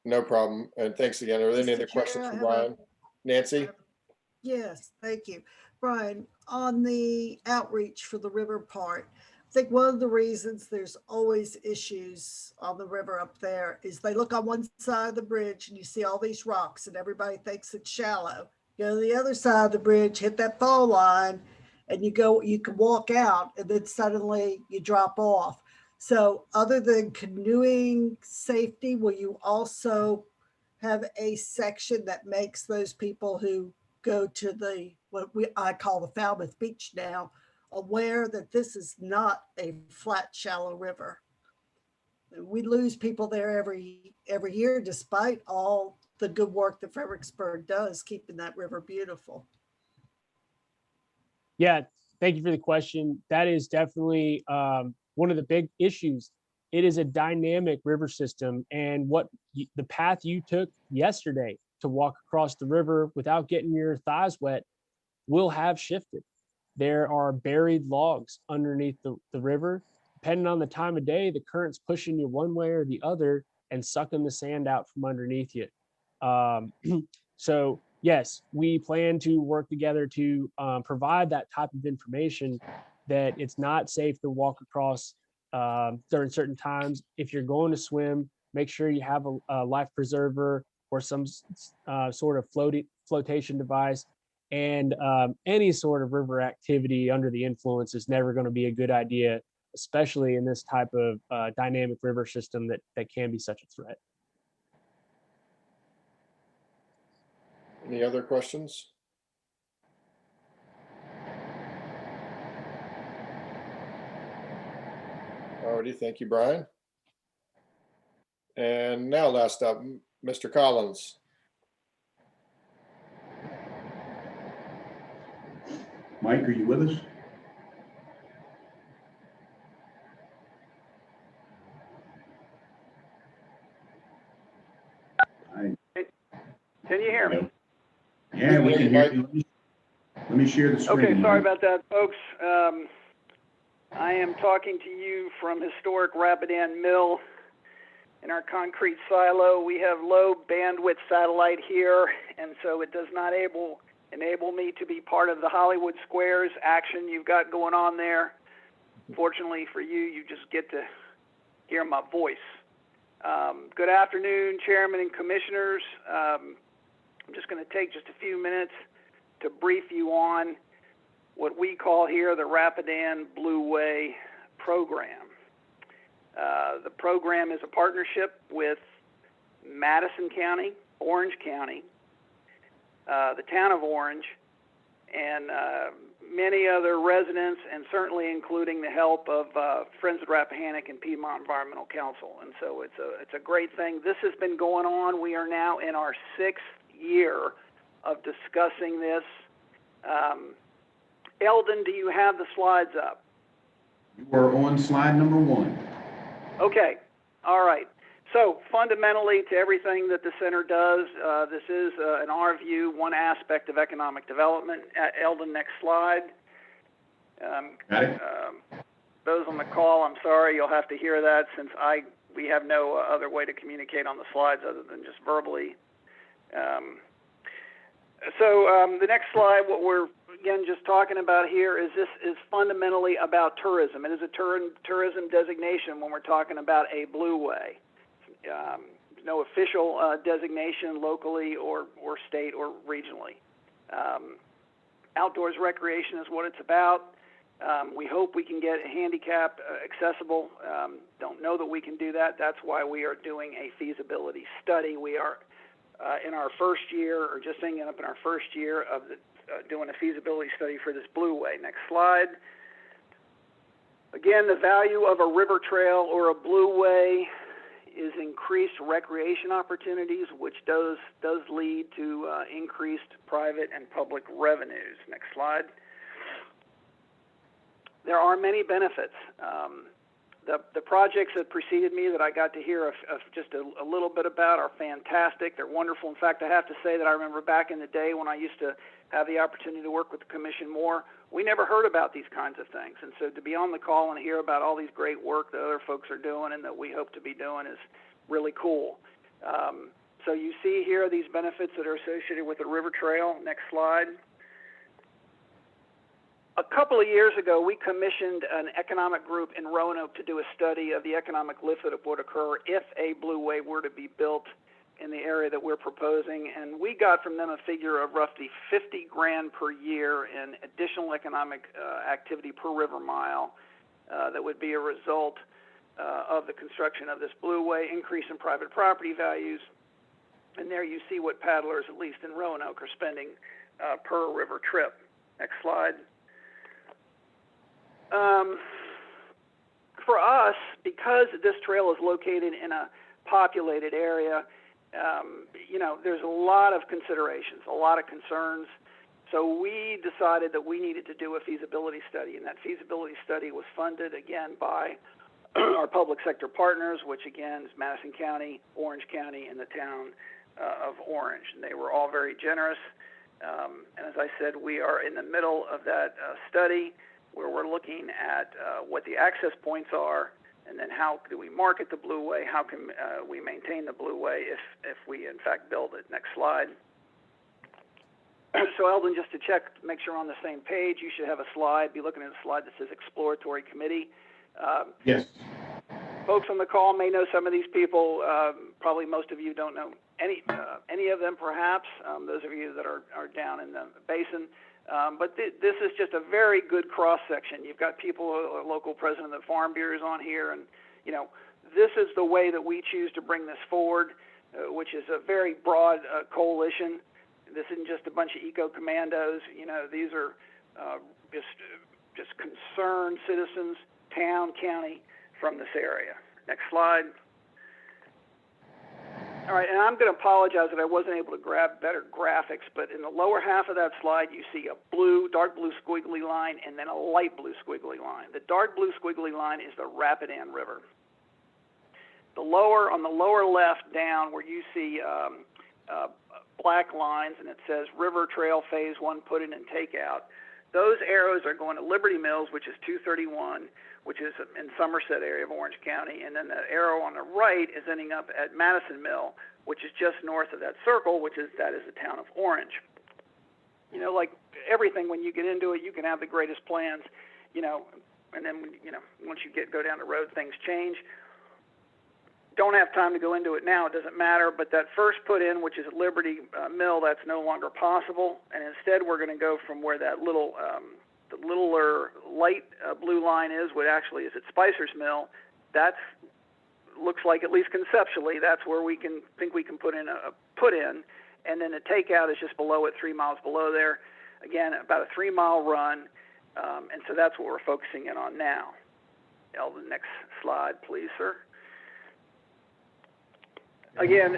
No problem. And thanks again. Are there any other questions for Brian? Nancy? Yes, thank you. Brian, on the outreach for the river part, I think one of the reasons there's always issues on the river up there is they look on one side of the bridge and you see all these rocks and everybody thinks it's shallow. You go to the other side of the bridge, hit that fall line, and you can walk out and then suddenly you drop off. So other than canoeing safety, will you also have a section that makes those people who go to I call the Falmouth Beach now, aware that this is not a flat, shallow river? We lose people there every year, despite all the good work that Fredericksburg does, keeping that river beautiful. Yeah, thank you for the question. That is definitely one of the big issues. It is a dynamic river system, and the path you took yesterday to walk across the river without getting your thighs wet will have shifted. There are buried logs underneath the river. Depending on the time of day, the current's pushing you one way or the other and sucking the sand out from underneath you. So yes, we plan to work together to provide that type of information, that it's not safe to walk across during certain times. If you're going to swim, make sure you have a life preserver or some sort of flotation device. And any sort of river activity under the influence is never going to be a good idea, especially in this type of dynamic river system that can be such a threat. Any other questions? Alrighty, thank you, Brian. And now last up, Mr. Collins. Mike, are you with us? Can you hear me? Yeah, we can hear you. Let me share the screen. Okay, sorry about that, folks. I am talking to you from historic Rapidan Mill in our concrete silo. We have low bandwidth satellite here, and so it does not enable me to be part of the Hollywood Squares action you've got going on there. Fortunately for you, you just get to hear my voice. Good afternoon, Chairman and Commissioners. I'm just going to take just a few minutes to brief you on what we call here the Rapidan Blue Way program. The program is a partnership with Madison County, Orange County, the town of Orange, and many other residents, and certainly including the help of Friends of Rappahannock and Piedmont Environmental Council. And so it's a great thing. This has been going on. We are now in our 6th year of discussing this. Eldon, do you have the slides up? We're on slide number 1. Okay, all right. So fundamentally, to everything that the center does, this is, in our view, one aspect of economic development. Eldon, next slide. Got it. Those on the call, I'm sorry, you'll have to hear that since we have no other way to communicate on the slides other than just verbally. The next slide, what we're again just talking about here is this is fundamentally about tourism. It is a tourism designation when we're talking about a Blue Way. No official designation locally or state or regionally. Outdoors recreation is what it's about. We hope we can get handicap accessible. Don't know that we can do that. That's why we are doing a feasibility study. We are in our first year, or just ending up in our first year of doing a feasibility study for this Blue Way. Next slide. Again, the value of a river trail or a Blue Way is increased recreation opportunities, which does lead to increased private and public revenues. Next slide. There are many benefits. The projects that preceded me that I got to hear just a little bit about are fantastic. They're wonderful. In fact, I have to say that I remember back in the day when I used to have the opportunity to work with the Commission more, we never heard about these kinds of things. And so to be on the call and hear about all these great work that other folks are doing and that we hope to be doing is really cool. So you see here these benefits that are associated with the river trail. Next slide. A couple of years ago, we commissioned an economic group in Roanoke to do a study of the economic lift that would occur if a blueway were to be built in the area that we're proposing. And we got from them a figure of roughly 50 grand per year in additional economic activity per river mile that would be a result of the construction of this blueway, increase in private property values. And there you see what paddlers, at least in Roanoke, are spending per river trip. Next slide. For us, because this trail is located in a populated area, you know, there's a lot of considerations, a lot of concerns. So we decided that we needed to do a feasibility study, and that feasibility study was funded again by our public sector partners, which again is Madison County, Orange County, and the town of Orange. And they were all very generous. And as I said, we are in the middle of that study where we're looking at what the access points are, and then how do we market the blueway, how can we maintain the blueway if we in fact build it. Next slide. So Eldon, just to check, make sure we're on the same page, you should have a slide, be looking at a slide that says Exploratory Committee. Yes. Folks on the call may know some of these people. Probably most of you don't know any of them, perhaps. Those of you that are down in the basin. But this is just a very good cross-section. You've got people, a local president of the Farm Bureau is on here, and, you know, this is the way that we choose to bring this forward, which is a very broad coalition. This isn't just a bunch of eco-commandos. You know, these are just concerned citizens, town, county, from this area. Next slide. All right, and I'm going to apologize that I wasn't able to grab better graphics, but in the lower half of that slide, you see a blue, dark blue squiggly line and then a light blue squiggly line. The dark blue squiggly line is the Rapidan River. On the lower left down where you see black lines and it says River Trail Phase 1 put in and take out, those arrows are going to Liberty Mills, which is 231, which is in Somerset area of Orange County, and then the arrow on the right is ending up at Madison Mill, which is just north of that circle, that is the town of Orange. You know, like everything, when you get into it, you can have the greatest plans, you know, and then, you know, once you go down the road, things change. Don't have time to go into it now, it doesn't matter, but that first put in, which is at Liberty Mill, that's no longer possible, and instead we're going to go from where that little the littler light blue line is, what actually is at Spicer's Mill. That looks like, at least conceptually, that's where we can put in a put in, and then the takeout is just below it, 3 miles below there. Again, about a 3-mile run, and so that's what we're focusing in on now. The next slide, please, sir. Again,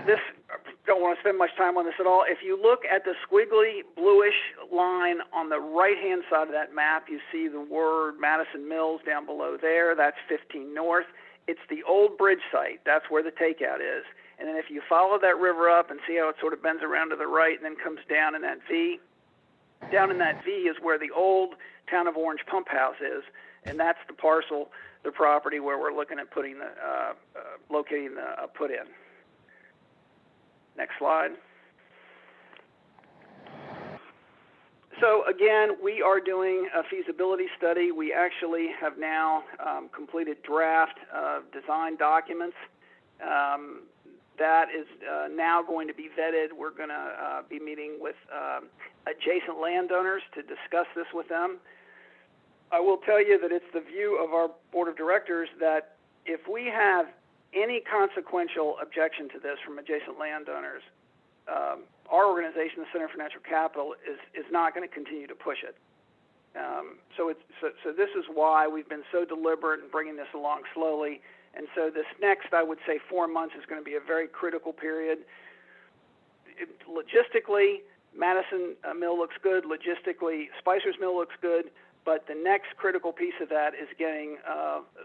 don't want to spend much time on this at all. If you look at the squiggly bluish line on the right-hand side of that map, you see the word Madison Mills down below there. That's 15 north. It's the old bridge site. That's where the takeout is. And then if you follow that river up and see how it sort of bends around to the right and then comes down in that V, down in that V is where the old town of Orange pump house is, and that's the parcel, the property where we're looking at putting locating the put in. Next slide. So again, we are doing a feasibility study. We actually have now completed draft design documents. That is now going to be vetted. We're going to be meeting with adjacent landowners to discuss this with them. I will tell you that it's the view of our board of directors that if we have any consequential objection to this from adjacent landowners, our organization, the Center for Natural Capital, is not going to continue to push it. So this is why we've been so deliberate in bringing this along slowly. And so this next, I would say, 4 months is going to be a very critical period. Logistically, Madison Mill looks good. Logistically, Spicer's Mill looks good. But the next critical piece of that is getting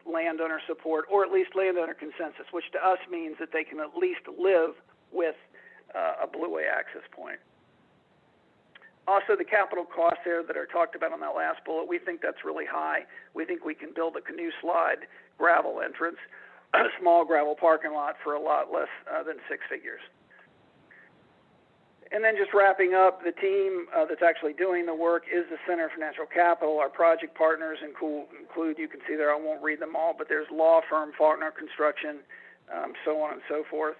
landowner support, or at least landowner consensus, which to us means that they can at least live with a blueway access point. Also, the capital costs there that are talked about on that last bullet, we think that's really high. We think we can build a canoe slide gravel entrance, a small gravel parking lot for a lot less than 6 figures. And then just wrapping up, the team that's actually doing the work is the Center for Natural Capital. Our project partners include, you can see there, I won't read them all, but there's law firm, Faulkner Construction, so on and so forth.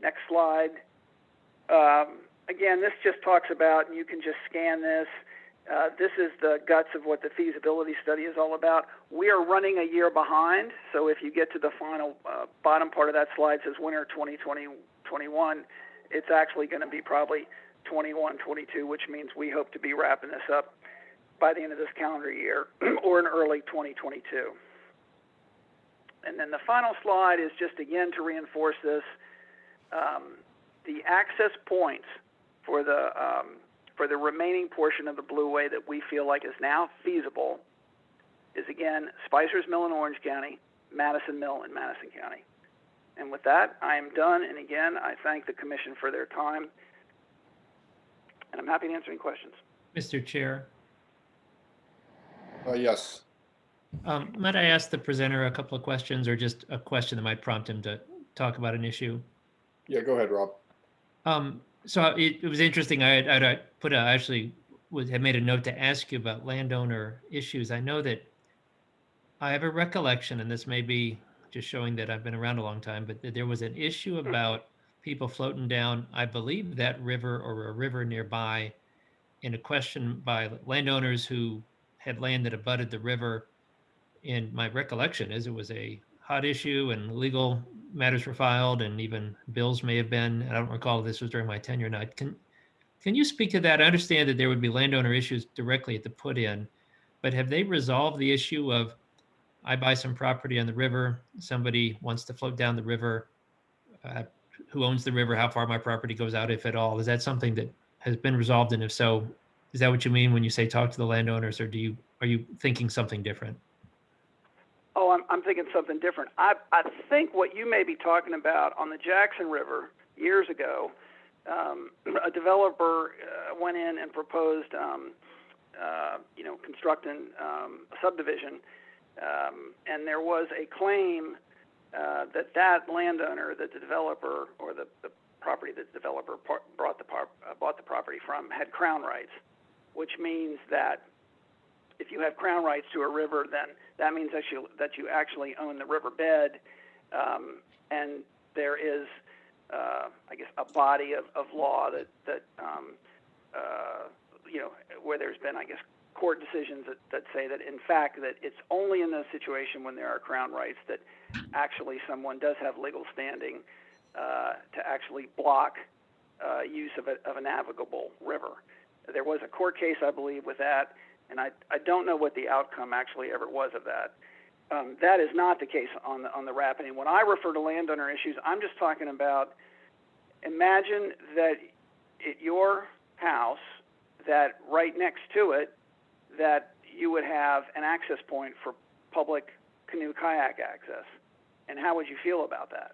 Next slide. Again, this just talks about, and you can just scan this. This is the guts of what the feasibility study is all about. We are running a year behind, so if you get to the final bottom part of that slide, says winter 2020-21, it's actually going to be probably 21, 22, which means we hope to be wrapping this up by the end of this calendar year or in early 2022. And then the final slide is just again to reinforce this. The access points for the remaining portion of the Blueway that we feel like is now feasible is again Spicer's Mill in Orange County, Madison Mill in Madison County. And with that, I am done. And again, I thank the commission for their time. And I'm happy to answer any questions. Mr. Chair. Yes. Might I ask the presenter a couple of questions, or just a question that might prompt him to talk about an issue? Yeah, go ahead, Rob. So it was interesting. I had made a note to ask you about landowner issues. I know that I have a recollection, and this may be just showing that I've been around a long time, but there was an issue about people floating down, I believe, that river or a river nearby, in a question by landowners who had land that abutted the river. And my recollection is it was a hot issue and legal matters were filed and even bills may have been. I don't recall if this was during my tenure or not. Can you speak to that? I understand that there would be landowner issues directly at the put in, but have they resolved the issue of I buy some property on the river, somebody wants to float down the river, who owns the river, how far my property goes out, if at all? Is that something that has been resolved? And if so, is that what you mean when you say talk to the landowners, or are you thinking something different? Oh, I'm thinking something different. I think what you may be talking about on the Jackson River years ago, a developer went in and proposed, constructing a subdivision, and there was a claim that landowner, that the developer or the property that the developer bought the property from had crown rights, which means that if you have crown rights to a river, then that means that you actually own the riverbed, and there is, I guess, a body of law that where there's been, I guess, court decisions that say that in fact that it's only in the situation when there are crown rights that actually someone does have legal standing to actually block use of a navigable river. There was a court case, I believe, with that. And I don't know what the outcome actually ever was of that. That is not the case on the Rappahannock. When I refer to landowner issues, I'm just talking about, imagine that at your house, that right next to it, that you would have an access point for public canoe kayak access. And how would you feel about that?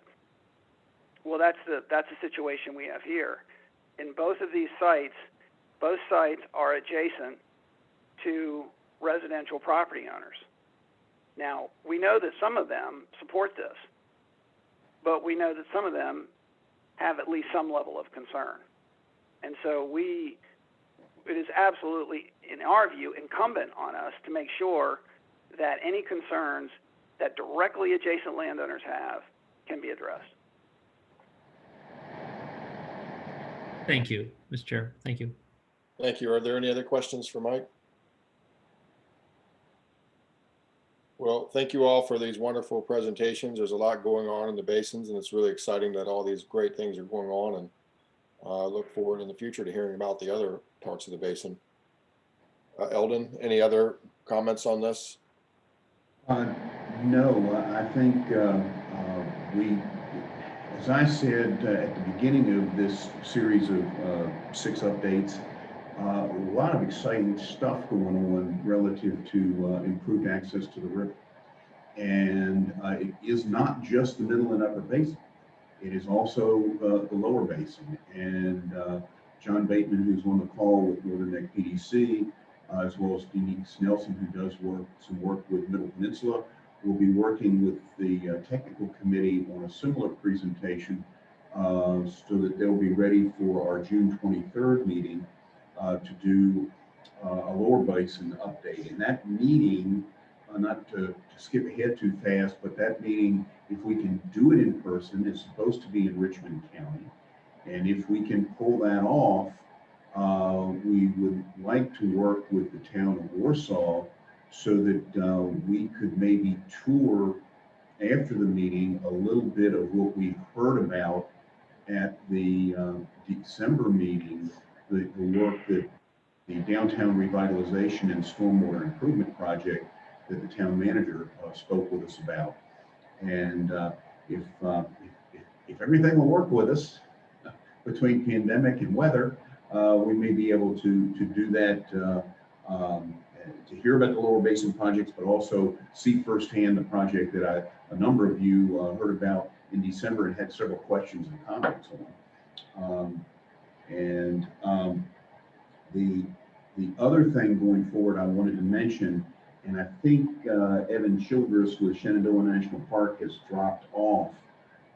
Well, that's the situation we have here. In both of these sites, both sites are adjacent to residential property owners. Now, we know that some of them support this, but we know that some of them have at least some level of concern. And so it is absolutely, in our view, incumbent on us to make sure that any concerns that directly adjacent landowners have can be addressed. Thank you, Mr. Chair. Thank you. Thank you. Are there any other questions for Mike? Well, thank you all for these wonderful presentations. There's a lot going on in the basins, and it's really exciting that all these great things are going on, and I look forward in the future to hearing about the other parts of the basin. Eldon, any other comments on this? No, I think as I said at the beginning of this series of 6 updates, a lot of exciting stuff going on relative to improved access to the river. And it is not just the middle and upper basin. It is also the lower basin. And John Bateman, who's on the call with Northern Neck PDC, as well as Denise Nelson, who does some work with Middle Peninsula. We'll be working with the technical committee on a similar presentation so that they'll be ready for our June 23rd meeting to do a Lower Basin update. And that meeting, not to skip ahead too fast, but that meeting, if we can do it in person, is supposed to be in Richmond County. And if we can pull that off, we would like to work with the town of Warsaw so that we could maybe tour after the meeting a little bit of what we heard about at the December meeting, the work that the downtown revitalization and stormwater improvement project that the town manager spoke with us about. And if everything will work with us between pandemic and weather, we may be able to do that, to hear about the Lower Basin projects, but also see firsthand the project that a number of you heard about in December and had several questions and comments on. The other thing going forward I wanted to mention, and I think Evan Childress with Shenandoah National Park has dropped off,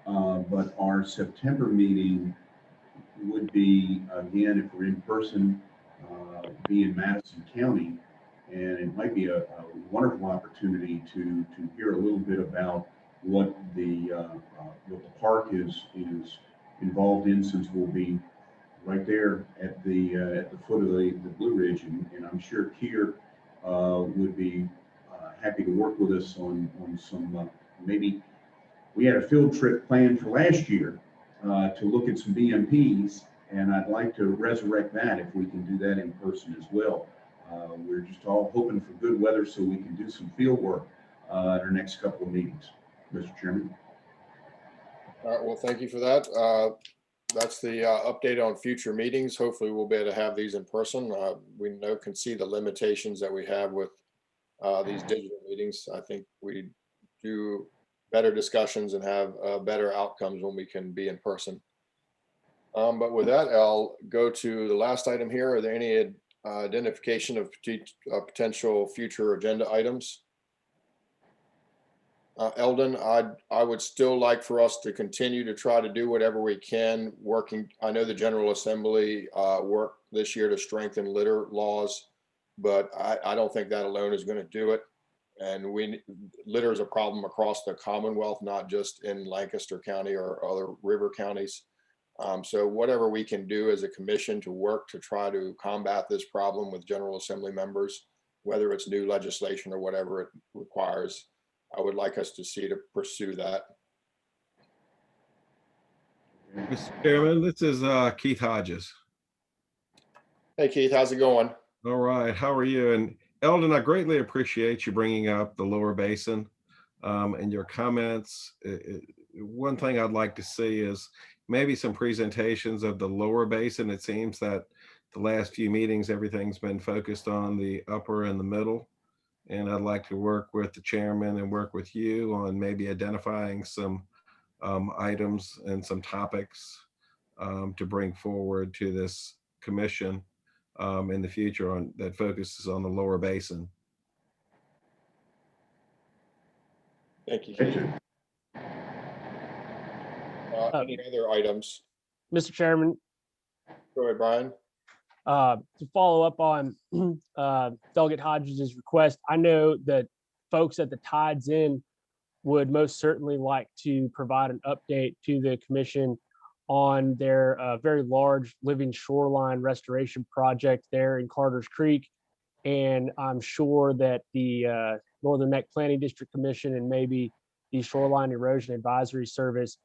but our September meeting would be, again, if we're in person, be in Madison County, and it might be a wonderful opportunity to hear a little bit about what the park is involved in, since we'll be right there at the foot of the Blue Ridge, and I'm sure Keir would be happy to work with us on some maybe we had a field trip planned for last year to look at some BMPs, and I'd like to resurrect that if we can do that in person as well. We're just all hoping for good weather so we can do some field work at our next couple of meetings, Mr. Chairman. All right, well, thank you for that. That's the update on future meetings. Hopefully we'll be able to have these in person. We can see the limitations that we have with these digital meetings. I think we do better discussions and have better outcomes when we can be in person. But with that, I'll go to the last item here. Are there any identification of potential future agenda items? Eldon, I would still like for us to continue to try to do whatever we can working. I know the General Assembly worked this year to strengthen litter laws, but I don't think that alone is going to do it. And litter is a problem across the Commonwealth, not just in Lancaster County or other river counties. So whatever we can do as a commission to work to try to combat this problem with General Assembly members, whether it's new legislation or whatever it requires, I would like us to see to pursue that. Mr. Chairman, this is Keith Hodges. Hey, Keith, how's it going? All right, how are you? And Eldon, I greatly appreciate you bringing up the Lower Basin and your comments. One thing I'd like to see is maybe some presentations of the Lower Basin. It seems that the last few meetings, everything's been focused on the upper and the middle. And I'd like to work with the chairman and work with you on maybe identifying some items and some topics to bring forward to this commission in the future that focuses on the Lower Basin. Thank you, Keith. Any other items? Mr. Chairman. Go ahead, Brian. To follow up on Delegate Hodges' request, I know that folks at the Tides Inn would most certainly like to provide an update to the commission on their very large living shoreline restoration project there in Carter's Creek. And I'm sure that the Northern Neck Planning District Commission and maybe the Shoreline Erosion Advisory Service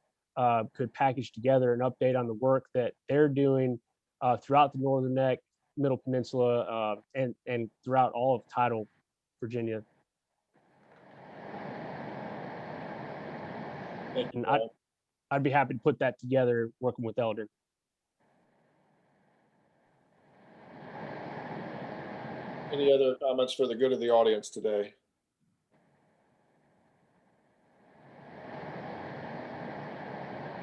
could package together an update on the work that they're doing throughout the Northern Neck, Middle Peninsula, and throughout all of Tidal, Virginia. And I'd be happy to put that together working with Eldon. Any other comments for the good of the audience today?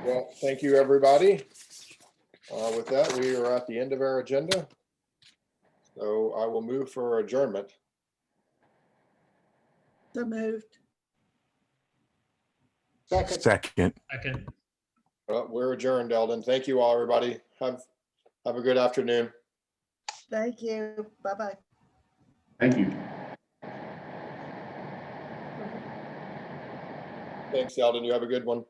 Well, thank you, everybody. With that, we are at the end of our agenda. So I will move for adjournment. So moved. Second. We're adjourned, Eldon. Thank you all, everybody. Have a good afternoon. Thank you. Bye-bye. Thank you. Thanks, Eldon. You have a good one.